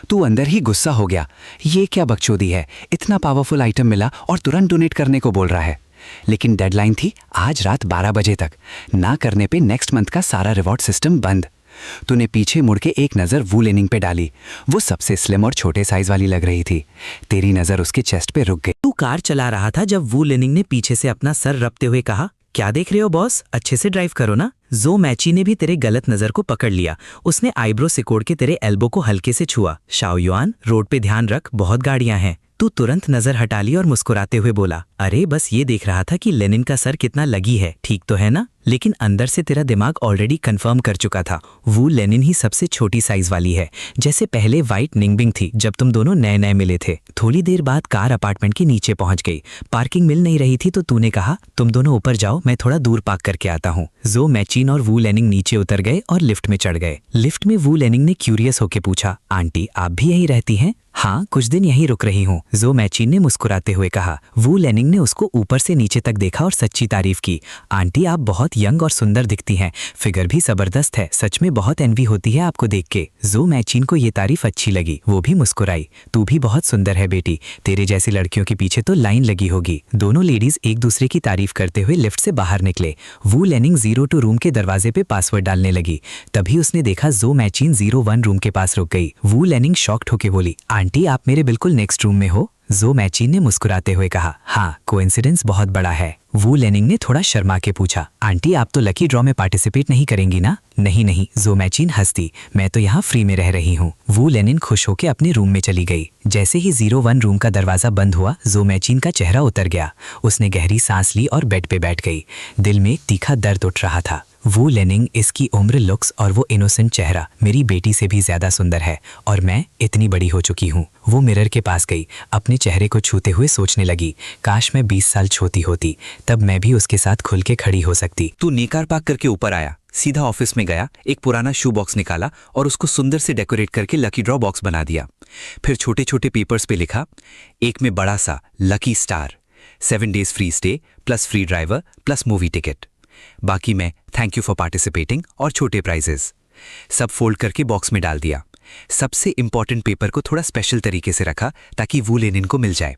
तू अंदर ही गुस्सा हो गया, ये क्या बकचोदी है, इतना पावरफुल आइटम मिला और तुरंत डोनेट करने को बोल रहा है। लेकिन डेडलाइन थी आज रात 12 बजे तक, ना करने पे नेक्स्ट मंथ का सारा रिवॉर्ड सिस्टम बंद। तूने पीछे मुड़ के एक नज़र वू लेनिंग पे डाली, वो सबसे स्लिम और छोटे साइज वाली लग रही थी। तेरी नज़र उसके चेस्ट पे रुक गई। तू कार चला रहा था जब वू लेनिंग ने पीछे से अपना सर रपते हुए कहा, क्या देख रहे हो बॉस, अच्छे से ड्राइव करो ना। जो मैची ने भी तेरे गलत नजर को पकड़ लिया। उसने आईब्रो सिकोड़ के तेरे एल्बो को हल्के से छुआ। शाओयुआन, रोड पे ध्यान रख, बहुत गाड़ियां हैं। तू तुरंत नजर हटा ली और मुस्कुराते हुए बोला, अरे बस ये देख रहा था कि लेनिन का सर कितना लगी है, ठीक तो है ना। लेकिन अंदर से तेरा दिमाग ऑलरेडी कंफर्म कर चुका था, वो लेनिन ही सबसे छोटी साइज वाली है, जैसे पहले वाइट निंगबिंग थी जब तुम दोनों नए नए मिले थे। थोड़ी देर बाद कार अपार्टमेंट के नीचे पहुंच गई। पार्किंग मिल नहीं रही थी तो तूने कहा, तुम दोनों ऊपर जाओ, मैं थोड़ा दूर पार्क करके आता हूँ। जो मैचिन और वू लेनिंग नीचे उतर गए और लिफ्ट में चढ़ गए। लिफ्ट में वू लेनिंग ने क्यूरियस होकर पूछा, आंटी आप भी यहीं रहती हैं? हाँ, कुछ दिन यहीं रुक रही हूँ, जो मैचिन ने मुस्कुराते हुए कहा। वू लेनिंग ने उसको ऊपर से नीचे तक देखा और सच्ची तारीफ की। आंटी आप बहुत यंग और सुंदर दिखती हैं, फिगर भी जबरदस्त है, सच में बहुत एनवी होती है आपको देख के। जो मैचिन को ये तारीफ अच्छी लगी, वो भी मुस्कुराई। तू भी बहुत सुंदर है बेटी, तेरे जैसी लड़कियों के पीछे तो लाइन लगी होगी। दोनों लेडीज एक दूसरे की तारीफ करते हुए लिफ्ट से बाहर निकले। वू लेनिंग 02 रूम के दरवाजे पे पासवर्ड डालने लगी। तभी उसने देखा जो मैचिन 01 रूम के पास रुक गई। वू लेनिंग शॉक्ड होके बोली, आंटी आप मेरे बिल्कुल नेक्स्ट रूम में हो। जो मैचिन ने मुस्कुराते हुए कहा, हाँ, कोइंसिडेंस बहुत बड़ा है। वू लेनिंग ने थोड़ा शर्मा के पूछा, आंटी आप तो लकी ड्रॉ में पार्टिसिपेट नहीं करेंगी ना? नहीं नहीं, जो मैचिन हंसती, मैं तो यहाँ फ्री में रह रही हूँ। वू लेनिन खुश होकर अपने रूम में चली गई। जैसे ही 01 रूम का दरवाजा बंद हुआ, जो मैचिन का चेहरा उतर गया। उसने गहरी सांस ली और बेड पे बैठ गई। दिल में एक तीखा दर्द उठ रहा था। वू लेनिंग, इसकी उम्र, लुक्स और वो इनोसेंट चेहरा मेरी बेटी से भी ज्यादा सुंदर है और मैं इतनी बड़ी हो चुकी हूँ। वो मिरर के पास गई, अपने चेहरे को छूते हुए सोचने लगी, काश मैं 20 साल छोटी होती, तब मैं भी उसके साथ खुल के खड़ी हो सकती। तू नीकार पार्क करके ऊपर आया, सीधा ऑफिस में गया, एक पुराना शू बॉक्स निकाला और उसको सुंदर से डेकोरेट करके लकी ड्रॉ बॉक्स बना दिया। फिर छोटे छोटे पेपर्स पे लिखा, एक में बड़ा सा lucky star, 7 days free stay plus free driver plus movie ticket, बाकी में थैंक यू फॉर पार्टिसिपेटिंग और छोटे प्राइजेस। सब फोल्ड करके बॉक्स में डाल दिया। सबसे इंपॉर्टेंट पेपर को थोड़ा स्पेशल तरीके से रखा ताकि वू लेनिन को मिल जाए।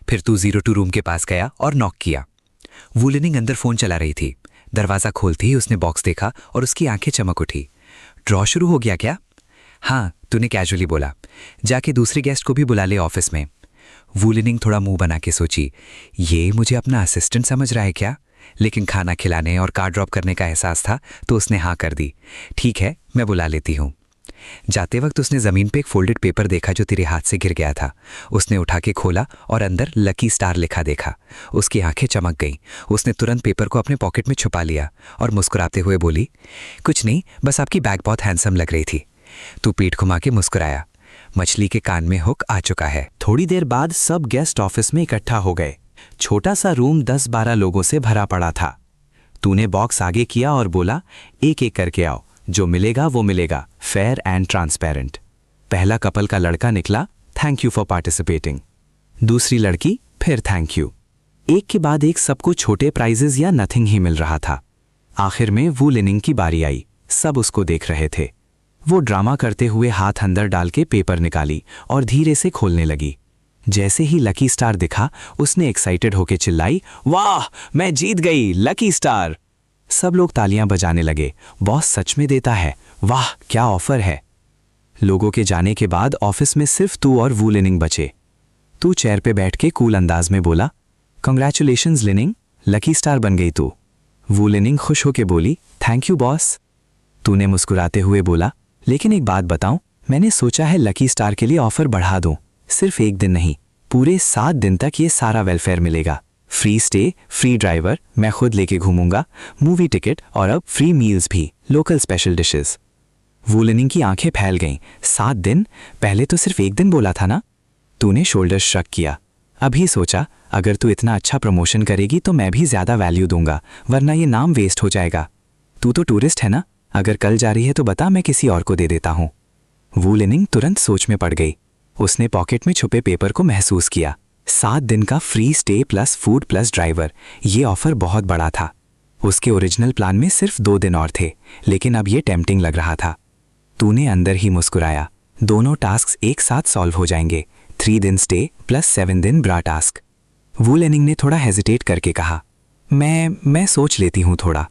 फिर तू 02 रूम के पास गया और नॉक किया। वू लेनिन अंदर फोन चला रही थी। दरवाजा खोलते ही उसने बॉक्स देखा और उसकी आंखें चमक उठी। ड्रॉ शुरू हो गया क्या? हाँ, तूने कैजुअली बोला। जाके दूसरे गेस्ट को भी बुला ले ऑफिस में। वू लेनिन थोड़ा मुंह बना के सोची, ये मुझे अपना असिस्टेंट समझ रहा है क्या? लेकिन खाना खिलाने और कार ड्रॉप करने का एहसास था तो उसने हाँ कर दी। ठीक है, मैं बुला लेती हूँ। जाते वक्त उसने ज़मीन पे एक फोल्डेड पेपर देखा जो तेरे हाथ से गिर गया था। उसने उठा के खोला और अंदर लकी स्टार लिखा देखा। उसकी आंखें चमक गईं। उसने तुरंत पेपर को अपने पॉकेट में छुपा लिया और मुस्कुराते हुए बोली, कुछ नहीं, बस आपकी बैग बहुत हैंडसम लग रही थी। तू पीठ घुमा के मुस्कुराया। मछली के कान में हुक आ चुका है। थोड़ी देर बाद सब गेस्ट ऑफिस में इकट्ठा हो गए। छोटा सा रूम 10-12 लोगों से भरा पड़ा था। तूने बॉक्स आगे किया और बोला, एक एक करके आओ, जो मिलेगा वो मिलेगा, फेयर एंड ट्रांसपेरेंट। पहला कपल का लड़का निकला, थैंक यू फॉर पार्टिसिपेटिंग। दूसरी लड़की, फिर थैंक यू। एक के बाद एक सबको छोटे प्राइजेस या नथिंग ही मिल रहा था। आखिर में वू लिनिंग की बारी आई। सब उसको देख रहे थे। वो ड्रामा करते हुए हाथ अंदर डाल के पेपर निकाली और धीरे से खोलने लगी। जैसे ही लकी स्टार दिखा, उसने एक्साइटेड होके चिल्लाई, वाह, मैं जीत गई, लकी स्टार। सब लोग तालियां बजाने लगे। बॉस सच में देता है, वाह क्या ऑफर है। लोगों के जाने के बाद ऑफिस में सिर्फ तू और वू लिनिंग बचे। तू चेयर पे बैठ के कूल अंदाज में बोला, कंग्रेचुलेशंस लिनिंग, लकी स्टार बन गई तू। वू लिनिंग खुश होके बोली, थैंक यू बॉस। तूने मुस्कुराते हुए बोला, लेकिन एक बात बताऊं, मैंने सोचा है लकी स्टार के लिए ऑफर बढ़ा दूं। सिर्फ एक दिन नहीं, पूरे 7 दिन तक ये सारा वेलफेयर मिलेगा। फ्री स्टे, फ्री ड्राइवर, मैं खुद लेके घूमूंगा, मूवी टिकट और अब फ्री मील्स भी, लोकल स्पेशल डिशेस। वू लिनिंग की आंखें फैल गईं। 7 दिन? पहले तो सिर्फ एक दिन बोला था ना? तूने शोल्डर श्रक किया। अभी सोचा, अगर तू इतना अच्छा प्रमोशन करेगी तो मैं भी ज्यादा वैल्यू दूंगा, वरना ये नाम वेस्ट हो जाएगा। तू तो टूरिस्ट है ना, अगर कल जा रही है तो बता, मैं किसी और को दे देता हूं। वू लिनिंग तुरंत सोच में पड़ गई। उसने पॉकेट में छुपे पेपर को महसूस किया। 7 दिन का free stay plus food plus driver, ये ऑफर बहुत बड़ा था। उसके ओरिजिनल प्लान में सिर्फ 2 दिन और थे, लेकिन अब ये टेम्पटिंग लग रहा था। तूने अंदर ही मुस्कुराया। दोनों टास्क एक साथ सॉल्व हो जाएंगे, 3 दिन स्टे प्लस 7 दिन ब्रा टास्क। वू लिनिंग ने थोड़ा हेजिटेट करके कहा, मैं सोच लेती हूँ थोड़ा।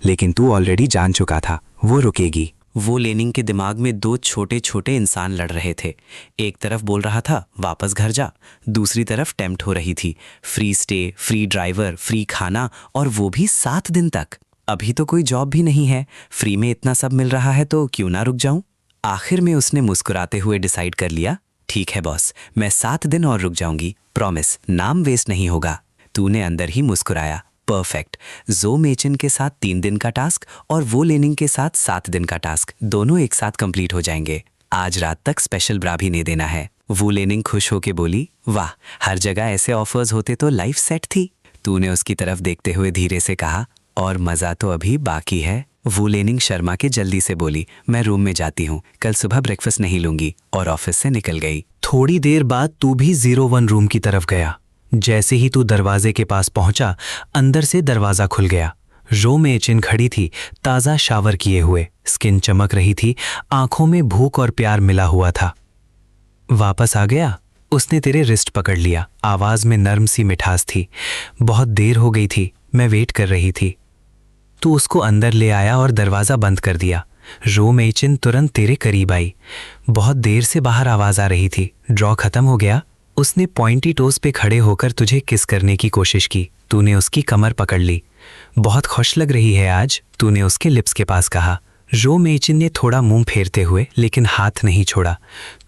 लेकिन तू ऑलरेडी जान चुका था वो रुकेगी। वो लेनिंग के दिमाग में 2 छोटे छोटे इंसान लड़ रहे थे। एक तरफ बोल रहा था वापस घर जा, दूसरी तरफ टेम्प्ट हो रही थी, free stay, free driver, free खाना, और वो भी 7 दिन तक। अभी तो कोई जॉब भी नहीं है, फ्री में इतना सब मिल रहा है तो क्यों ना रुक जाऊं। आखिर में उसने मुस्कुराते हुए डिसाइड कर लिया, ठीक है बॉस, मैं 7 दिन और रुक जाऊंगी, प्रॉमिस, नाम वेस्ट नहीं होगा। तूने अंदर ही मुस्कुराया, परफेक्ट। जो मेचिन के साथ 3 दिन का टास्क और वो लेनिंग के साथ 7 दिन का टास्क, दोनों एक साथ कंप्लीट हो जाएंगे। आज रात तक स्पेशल ब्रा भी नहीं देना है। वो लेनिंग खुश होके बोली, वाह, हर जगह ऐसे ऑफर्स होते तो लाइफ सेट थी। तूने उसकी तरफ देखते हुए धीरे से कहा, और मजा तो अभी बाकी है। वो लेनिंग शर्मा के जल्दी से बोली, मैं रूम में जाती हूँ, कल सुबह ब्रेकफास्ट नहीं लूंगी, और ऑफिस से निकल गई। थोड़ी देर बाद तू भी 01 रूम की तरफ गया। जैसे ही तू दरवाजे के पास पहुंचा, अंदर से दरवाजा खुल गया। रो मेचिन खड़ी थी, ताज़ा शावर किए हुए, स्किन चमक रही थी, आंखों में भूख और प्यार मिला हुआ था। वापस आ गया? उसने तेरे रिस्ट पकड़ लिया, आवाज में नर्म सी मिठास थी। बहुत देर हो गई थी, मैं वेट कर रही थी। तू उसको अंदर ले आया और दरवाजा बंद कर दिया। रो मेचिन तुरंत तेरे करीब आई। बहुत देर से बाहर आवाज आ रही थी, ड्रॉ खत्म हो गया? उसने पॉइंटी टोज पे खड़े होकर तुझे किस करने की कोशिश की। तूने उसकी कमर पकड़ ली। बहुत खुश लग रही है आज, तूने उसके लिप्स के पास कहा। रो मेचिन ने थोड़ा मुंह फेरते हुए लेकिन हाथ नहीं छोड़ा।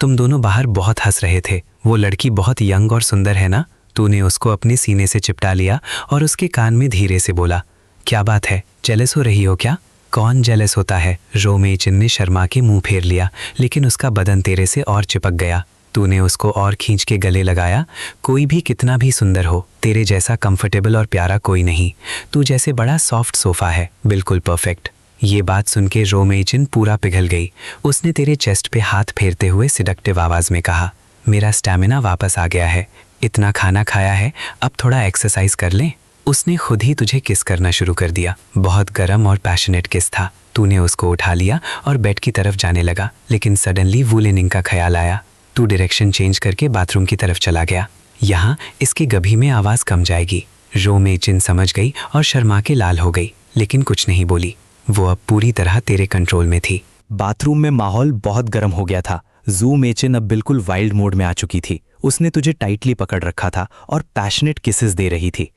तुम दोनों बाहर बहुत हंस रहे थे। वो लड़की बहुत यंग और सुंदर है ना? तूने उसको अपने सीने से चिपटा लिया और उसके कान में धीरे से बोला, क्या बात है, जेलस हो रही हो क्या? कौन जेलस होता है? रो मेचिन ने शर्मा के मुंह फेर लिया, लेकिन उसका बदन तेरे से और चिपक गया। तूने उसको और खींच के गले लगाया। कोई भी कितना भी सुंदर हो, तेरे जैसा कंफर्टेबल और प्यारा कोई नहीं। तू जैसे बड़ा सॉफ्ट सोफा है, बिल्कुल परफेक्ट। ये बात सुन के रो मेचिन पूरा पिघल गई। उसने तेरे चेस्ट पे हाथ फेरते हुए सिडक्टिव आवाज में कहा, मेरा स्टैमिना वापस आ गया है। इतना खाना खाया है, अब थोड़ा एक्सरसाइज कर लें। उसने खुद ही तुझे किस करना शुरू कर दिया। बहुत गर्म और पैशनेट किस था। तूने उसको उठा लिया और बेड की तरफ जाने लगा, लेकिन सडनली वू लिनिंग का ख्याल आया। तू डायरेक्शन चेंज करके बाथरूम की तरफ चला गया। यहाँ इसके गभी में आवाज कम जाएगी। रो मेचिन समझ गई और शर्मा के लाल हो गई, लेकिन कुछ नहीं बोली। वो अब पूरी तरह तेरे कंट्रोल में थी। बाथरूम में माहौल बहुत गर्म हो गया था। जू मेचिन अब बिल्कुल वाइल्ड मोड में आ चुकी थी। उसने तुझे टाइटली पकड़ रखा था और पैशनेट किसेस दे रही थी।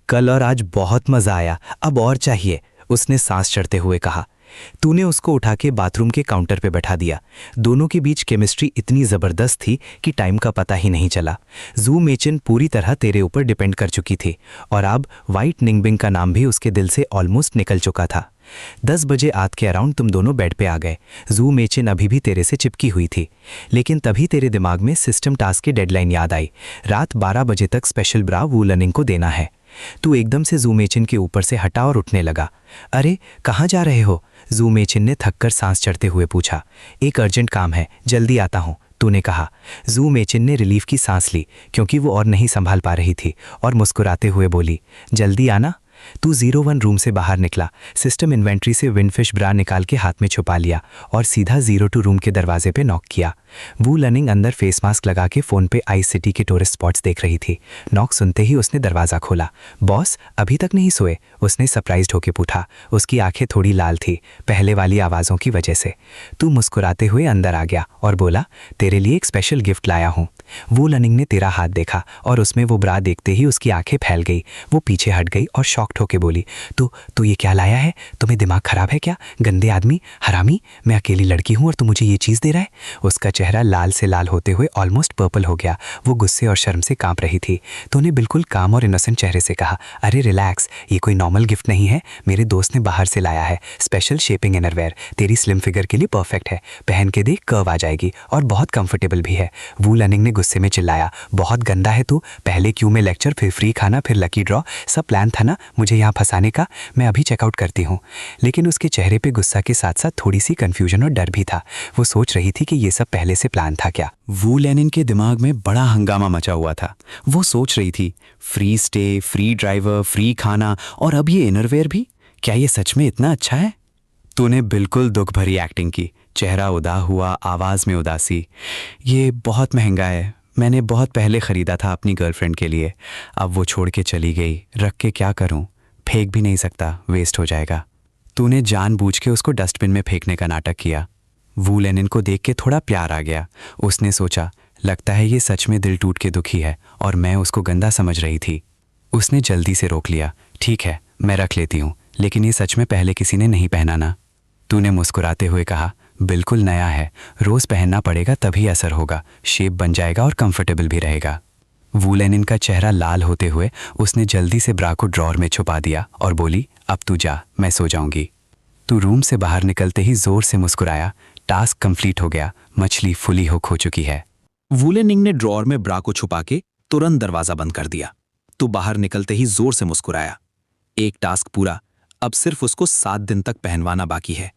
कल और आज बहुत मजा आया, अब और चाहिए, उसने सांस चढ़ते हुए कहा। तूने उसको उठा के बाथरूम के काउंटर पे बैठा दिया। दोनों के बीच केमिस्ट्री इतनी जबरदस्त थी कि टाइम का पता ही नहीं चला। जू मेचिन पूरी तरह तेरे ऊपर डिपेंड कर चुकी थी और अब वाइट निंगबिंग का नाम भी उसके दिल से ऑलमोस्ट निकल चुका था। 10 बजे आध के अराउंड तुम दोनों बेड पे आ गए। जू मेचिन अभी भी तेरे से चिपकी हुई थी, लेकिन तभी तेरे दिमाग में सिस्टम टास्क की डेडलाइन याद आई। रात 12 बजे तक स्पेशल ब्रा वू लिनिंग को देना है। तू एकदम से जू मेचिन के ऊपर से हटा और उठने लगा। अरे कहाँ जा रहे हो? जू मेचिन ने थककर सांस चढ़ते हुए पूछा। एक अर्जेंट काम है, जल्दी आता हूँ, तूने कहा। जू मेचिन ने रिलीफ की सांस ली, क्योंकि वो और नहीं संभाल पा रही थी, और मुस्कुराते हुए बोली, जल्दी आना? तू 01 रूम से बाहर निकला, सिस्टम इन्वेंट्री से विंडफिश ब्रा निकाल के हाथ में छुपा लिया और सीधा 02 रूम के दरवाजे पे नॉक किया। वू लर्निंग अंदर फेस मास्क लगा के फ़ोन पे आई सिटी के टूरिस्ट स्पॉट्स देख रही थी। नॉक सुनते ही उसने दरवाज़ा खोला। बॉस अभी तक नहीं सोए? उसने सरप्राइज्ड होकर पूछा। उसकी आंखें थोड़ी लाल थी, पहले वाली आवाज़ों की वजह से। तू मुस्कुराते हुए अंदर आ गया और बोला, तेरे लिए एक स्पेशल गिफ्ट लाया हूँ। वू लर्निंग ने तेरा हाथ देखा और उसमें वो ब्रा देखते ही उसकी आंखें फैल गई। वो पीछे हट गई और शॉक्ड होके बोली, तू ये क्या लाया है? तुम्हें दिमाग खराब है क्या? गंदे आदमी, हरामी, मैं अकेली लड़की हूँ और तू मुझे ये चीज़ दे रहा है? उसका चेहरा लाल से लाल होते हुए ऑलमोस्ट पर्पल हो गया। वो गुस्से और शर्म से कांप रही थी। तूने बिल्कुल काम और इनोसेंट चेहरे से कहा, अरे रिलैक्स, ये कोई नॉर्मल गिफ्ट नहीं है, मेरे दोस्त ने बाहर से लाया है, स्पेशल शेपिंग इनरवेयर, तेरी स्लिम फिगर के लिए परफेक्ट है, पहन के देख कर्व आ जाएगी और बहुत कंफर्टेबल भी है। वू लर्निंग ने गुस्से में चिल्लाया, बहुत गंदा है तू, पहले क्यू में लेक्चर, फिर फ्री खाना, फिर लकी ड्रॉ, सब प्लान था ना मुझे यहाँ फंसाने का? मैं अभी चेकआउट करती हूँ। लेकिन उसके चेहरे पे गुस्सा के साथ साथ थोड़ी सी कन्फ्यूजन और डर भी था। वो सोच रही थी कि ये सब पहले से प्लान था क्या। वू लेनिन के दिमाग में बड़ा हंगामा मचा हुआ था। वो सोच रही थी, free stay, free driver, free खाना और अब ये इनरवेयर भी, क्या ये सच में इतना अच्छा है? तूने बिल्कुल दुख भरी एक्टिंग की, चेहरा उदास हुआ, आवाज़ में उदासी। ये बहुत महंगा है, मैंने बहुत पहले ख़रीदा था अपनी गर्लफ्रेंड के लिए, अब वो छोड़ के चली गई, रख के क्या करूं? फेंक भी नहीं सकता, वेस्ट हो जाएगा। तूने जानबूझ के उसको डस्टबिन में फेंकने का नाटक किया। वू लेनिन को देख के थोड़ा प्यार आ गया। उसने सोचा, लगता है ये सच में दिल टूट के दुखी है और मैं उसको गंदा समझ रही थी। उसने जल्दी से रोक लिया, ठीक है मैं रख लेती हूँ, लेकिन ये सच में पहले किसी ने नहीं पहना ना? तूने मुस्कुराते हुए कहा, बिल्कुल नया है, रोज़ पहनना पड़ेगा तभी असर होगा, शेप बन जाएगा और कंफर्टेबल भी रहेगा। वू लेनिन का चेहरा लाल होते हुए उसने जल्दी से ब्रा को ड्रॉर में छुपा दिया और बोली, अब तू जा, मैं सो जाऊंगी। तू रूम से बाहर निकलते ही जोर से मुस्कुराया, टास्क कंप्लीट हो गया, मछली फुली हो खो चुकी है। वू लेनिंग ने ड्रॉर में ब्रा को छुपा के तुरंत दरवाजा बंद कर दिया। तू बाहर निकलते ही जोर से मुस्कुराया। एक टास्क पूरा, अब सिर्फ उसको 7 दिन तक पहनवाना बाकी है।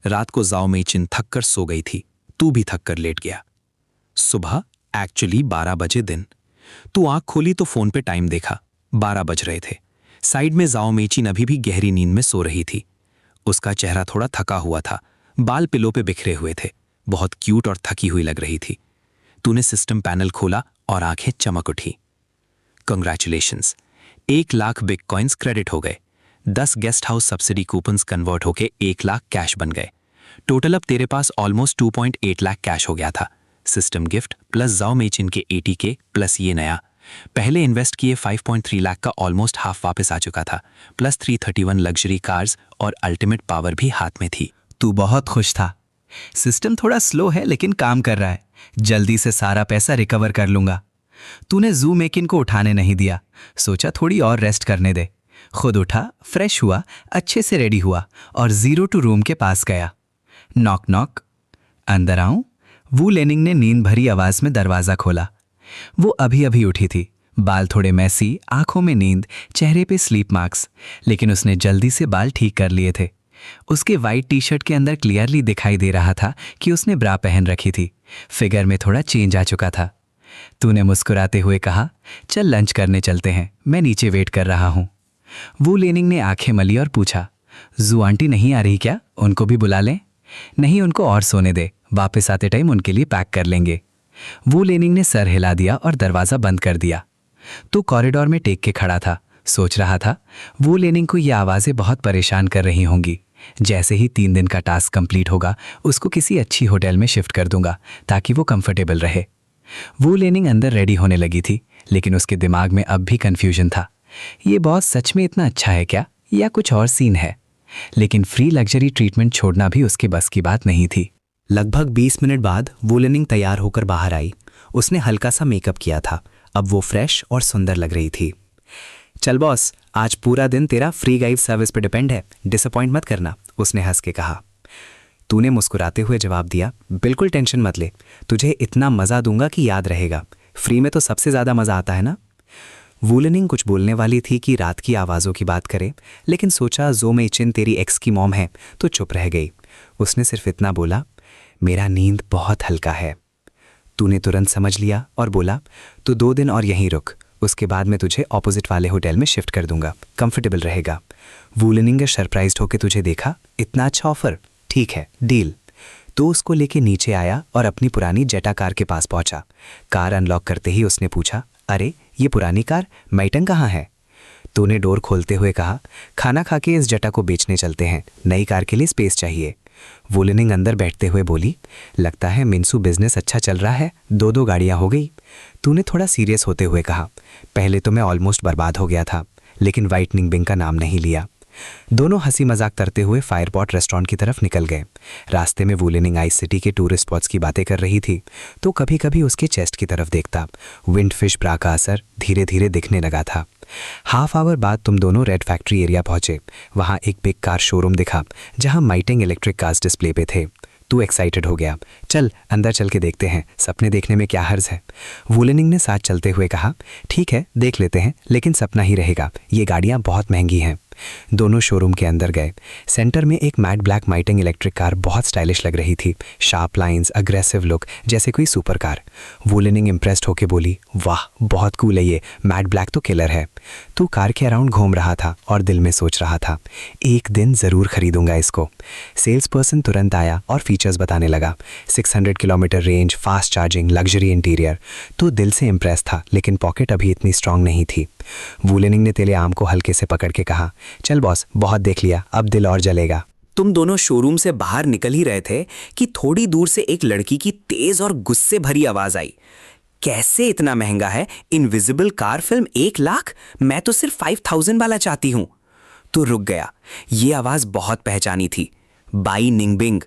रात को जाओ मेइचिन थक कर सो गई थी, तू भी थक कर लेट गया। सुबह एक्चुअली 12 बजे दिन। तू आंख खोली तो फोन पे टाइम देखा, 12 बज रहे थे। साइड में जाओ मेइचिन अभी भी गहरी नींद में सो रही थी। उसका चेहरा थोड़ा थका हुआ था, बाल पिलो पे बिखरे हुए थे, बहुत क्यूट और थकी हुई लग रही थी। तूने सिस्टम पैनल खोला और आंखें चमक उठी। कंग्रेचुलेशंस, 1 लाख बिटकॉइंस क्रेडिट हो गए। 10 guest house subsidy coupons convert होके 1 लाख कैश बन गए। टोटल अब तेरे पास ऑलमोस्ट 2.8 लाख कैश हो गया था। सिस्टम गिफ्ट प्लस जाओ मेइचिन के 80K प्लस ये नया। पहले इन्वेस्ट किए 5.3 लाख का ऑलमोस्ट हाफ वापस आ चुका था, प्लस 331 लग्जरी कार्स और अल्टीमेट पावर भी हाथ में थी। तू बहुत खुश था। सिस्टम थोड़ा स्लो है लेकिन काम कर रहा है, जल्दी से सारा पैसा रिकवर कर लूंगा। तूने जू मेकिन को उठाने नहीं दिया, सोचा थोड़ी और रेस्ट करने दे। खुद उठा, फ्रेश हुआ, अच्छे से रेडी हुआ और 02 रूम के पास गया। नॉक नॉक, अंदर आऊं? वू लेनिंग ने नींद भरी आवाज में दरवाजा खोला। वो अभी अभी उठी थी, बाल थोड़े मैसी, आंखों में नींद, चेहरे पे स्लीप मार्क्स, लेकिन उसने जल्दी से बाल ठीक कर लिए थे। उसके वाइट टी शर्ट के अंदर क्लियरली दिखाई दे रहा था कि उसने ब्रा पहन रखी थी। फिगर में थोड़ा चेंज आ चुका था। तूने मुस्कुराते हुए कहा, चल लंच करने चलते हैं, मैं नीचे वेट कर रहा हूं। वू लेनिंग ने आंखें मली और पूछा, जू आंटी नहीं आ रही क्या? उनको भी बुला लें? नहीं, उनको और सोने दे, वापस आते टाइम उनके लिए पैक कर लेंगे। वू लेनिंग ने सर हिला दिया और दरवाजा बंद कर दिया। तो कॉरिडोर में टेक के खड़ा था, सोच रहा था वू लेनिंग को ये आवाज़ें बहुत परेशान कर रही होंगी। जैसे ही 3 दिन का टास्क कंप्लीट होगा उसको किसी अच्छी होटल में शिफ्ट कर दूंगा ताकि वो कंफर्टेबल रहे। वू लेनिंग अंदर रेडी होने लगी थी, लेकिन उसके दिमाग में अब भी कंफ्यूजन था। ये बॉस सच में इतना अच्छा है क्या, या कुछ और सीन है? लेकिन फ्री लग्जरी ट्रीटमेंट छोड़ना भी उसके बस की बात नहीं थी। लगभग 20 मिनट बाद वू लेनिंग तैयार होकर बाहर आई। उसने हल्का सा मेकअप किया था, अब वो फ्रेश और सुंदर लग रही थी। चल बॉस, आज पूरा दिन तेरा फ्री गाइड सर्विस पे डिपेंड है, डिसअपॉइंट मत करना, उसने हंस के कहा। तूने मुस्कुराते हुए जवाब दिया, बिल्कुल टेंशन मत ले, तुझे इतना मज़ा दूंगा कि याद रहेगा। फ्री में तो सबसे ज़्यादा मज़ा आता है ना। वू लेनिंग कुछ बोलने वाली थी कि रात की आवाज़ों की बात करे, लेकिन सोचा जो मेइचिन तेरी एक्स की मॉम है, तो चुप रह गई। उसने सिर्फ इतना बोला, मेरा नींद बहुत हल्का है। तूने तुरंत समझ लिया और बोला, तू 2 दिन और यहीं रुक, उसके बाद मैं तुझे ऑपोजिट वाले होटल में शिफ्ट कर दूंगा, कंफर्टेबल रहेगा। वूलनिंग सरप्राइज्ड होकर तुझे देखा, इतना अच्छा ऑफर, ठीक है डील। तो उसको लेके नीचे आया और अपनी पुरानी जेटा कार के पास पहुंचा। कार अनलॉक करते ही उसने पूछा, अरे ये पुरानी कार मैटन कहाँ है? तूने डोर खोलते हुए कहा, खाना खा के इस जेटा को बेचने चलते हैं, नई कार के लिए स्पेस चाहिए। वुलनिंग अंदर बैठते हुए बोली, लगता है मिंसू बिजनेस अच्छा चल रहा है, 2 गाड़ियां हो गई। तूने थोड़ा सीरियस होते हुए कहा, पहले तो मैं ऑलमोस्ट बर्बाद हो गया था, लेकिन वाइट निंगबिंग का नाम नहीं लिया। दोनों हंसी मजाक करते हुए फायरपॉट रेस्टोरेंट की तरफ निकल गए। रास्ते में वुलनिंग आइस सिटी के टूरिस्ट स्पॉट्स की बातें कर रही थी तो कभी कभी उसके चेस्ट की तरफ देखता। विंडफिश ब्रा का असर धीरे धीरे दिखने लगा था। हाफ आवर बाद तुम दोनों रेड फैक्ट्री एरिया पहुंचे। वहां एक बिग कार शोरूम दिखा जहां माइटिंग इलेक्ट्रिक कार्स डिस्प्ले पे थे। तू एक्साइटेड हो गया, चल अंदर चल के देखते हैं, सपने देखने में क्या हर्ज है। वुलनिंग ने साथ चलते हुए कहा, ठीक है देख लेते हैं, लेकिन सपना ही रहेगा, ये गाड़ियां बहुत महंगी हैं। दोनों शोरूम के अंदर गए। सेंटर में एक मैट ब्लैक माइटिंग इलेक्ट्रिक कार बहुत स्टाइलिश लग रही थी, शार्प लाइंस, अग्रेसिव लुक, जैसे कोई सुपर कार। वुलनिंग इम्प्रेस्ड होके बोली, वाह बहुत कूल है ये, मैट ब्लैक तो किलर है। तू कार के अराउंड घूम रहा था और दिल में सोच रहा था, एक दिन ज़रूर खरीदूंगा इसको। सेल्स पर्सन तुरंत आया और फीचर्स बताने लगा, 600 kilometre range, fast charging, luxury interior. तो दिल से इम्प्रेस था, लेकिन पॉकेट अभी इतनी स्ट्रांग नहीं थी। वुलनिंग ने तेरे आम को हल्के से पकड़ के कहा, चल बॉस बहुत देख लिया, अब दिल और जलेगा। तुम दोनों शोरूम से बाहर निकल ही रहे थे कि थोड़ी दूर से एक लड़की की तेज और गुस्से भरी आवाज आई, कैसे इतना महंगा है? Invisible car film 1 lakh? मैं तो सिर्फ 5000 वाला चाहती हूं। तो रुक गया। ये आवाज बहुत पहचानी थी, बाई निंगबिंग।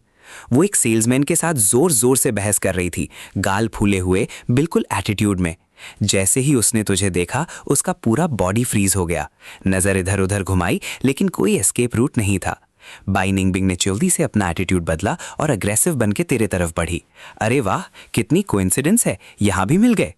वो एक सेल्समैन के साथ जोर जोर से बहस कर रही थी, गाल फूले हुए, बिल्कुल एटीट्यूड में। जैसे ही उसने तुझे देखा उसका पूरा बॉडी फ्रीज हो गया। नजर इधर उधर घुमाई, लेकिन कोई एस्केप रूट नहीं था। बाई निंगबिंग ने जल्दी से अपना एटीट्यूड बदला और अग्रेसिव बनके तेरे तरफ बढ़ी। अरे वाह, कितनी कोइंसिडेंस है, यहां भी मिल गए।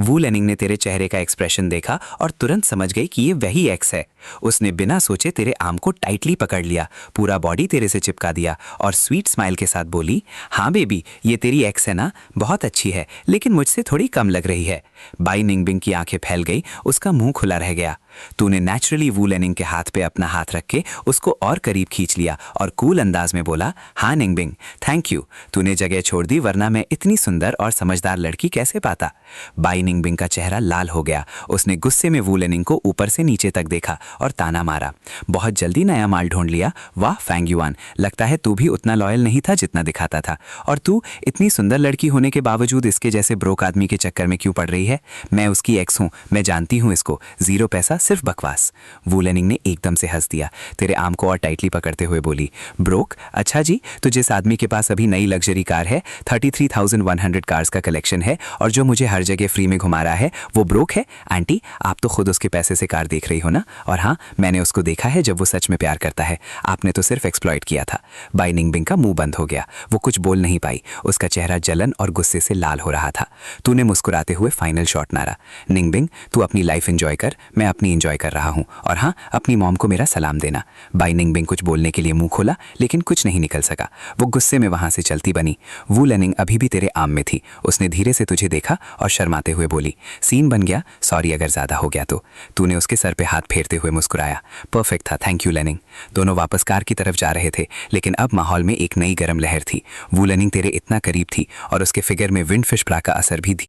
वू लेनिंग ने तेरे चेहरे का एक्सप्रेशन देखा और तुरंत समझ गई कि ये वही एक्स है। उसने बिना सोचे तेरे आर्म को टाइटली पकड़ लिया, पूरा बॉडी तेरे से चिपका दिया और स्वीट स्माइल के साथ बोली, हाँ बेबी, ये तेरी एक्स है ना, बहुत अच्छी है, लेकिन मुझसे थोड़ी कम लग रही है। बाई निंगबिंग की आंखें फैल गई, उसका मुंह खुला रह गया। तूने नेचुरली वू लेनिंग के हाथ पे अपना हाथ रख के उसको और करीब खींच लिया और कूल अंदाज में बोला, हाँ निंगबिंग, थैंक यू, तूने जगह छोड़ दी, वरना मैं इतनी सुंदर और समझदार लड़की कैसे पाता। बाई निंगबिंग का चेहरा लाल हो गया। उसने गुस्से में वू लेनिंग को ऊपर से नीचे तक देखा और ताना मारा, बहुत जल्दी नया माल ढूंढ लिया। वाह फैंग युआन, लगता है तू भी उतना लॉयल नहीं था जितना दिखाता था। और तू इतनी सुंदर लड़की होने के बावजूद इसके जैसे ब्रोक आदमी के चक्कर में क्यों पड़ रही है? मैं उसकी एक्स हूं, मैं जानती हूं इसको, 0 पैसा, सिर्फ बकवास। वू लेनिंग ने एकदम से हंस दिया, तेरे आर्म को और टाइटली पकड़ते हुए बोली, ब्रोक? अच्छा जी, तो जिस आदमी के पास अभी नई लग्जरी कार है, 33,100 कार्स का कलेक्शन है और जो मुझे हर जगह फ्री में घुमा रहा है, वो ब्रोक है? आंटी, आप तो खुद उसके पैसे से कार देख रही हो ना। और हाँ, मैंने उसको देखा है जब वो सच में प्यार करता है, आपने तो सिर्फ एक्सप्लॉइट किया था। बाई निंगबिंग का मुंह बंद हो गया, वो कुछ बोल नहीं पाई, उसका चेहरा जलन और गुस्से से लाल हो रहा था। तूने मुस्कुराते हुए फाइनल शॉट मारा, निंगबिंग तू अपनी लाइफ एंजॉय कर, मैं अपनी एंजॉय कर रहा हूं, और हाँ, अपनी मॉम को मेरा सलाम देना। बाई निंगबिंग कुछ बोलने के लिए मुंह खोला, लेकिन कुछ नहीं निकल सका। वो गुस्से में वहां से चलती बनी। वू लेनिंग अभी भी तेरे आर्म में थी। उसने धीरे से तुझे देखा और शर्माते हुए बोली, सीन बन गया, सॉरी अगर ज्यादा हो गया तो। तूने उसके सर पे हाथ फेरते हुए मुस्कुराया, परफेक्ट था, थैंक यू लेनिंग। दोनों वापस कार की तरफ जा रहे थे, लेकिन अब माहौल में एक नई गर्म लहर थी। वू लेनिंग तेरे इतना करीब थी और उसके फिगर में विंडफिश ब्रा का असर भी थी।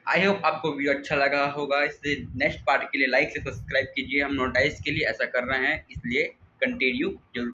आई होप आपको वीडियो अच्छा लगा होगा। इसलिए नेक्स्ट पार्ट के लिए लाइक से सब्सक्राइब कीजिए। हम नोटाइज के लिए ऐसा कर रहे हैं, इसलिए कंटिन्यू जरूर।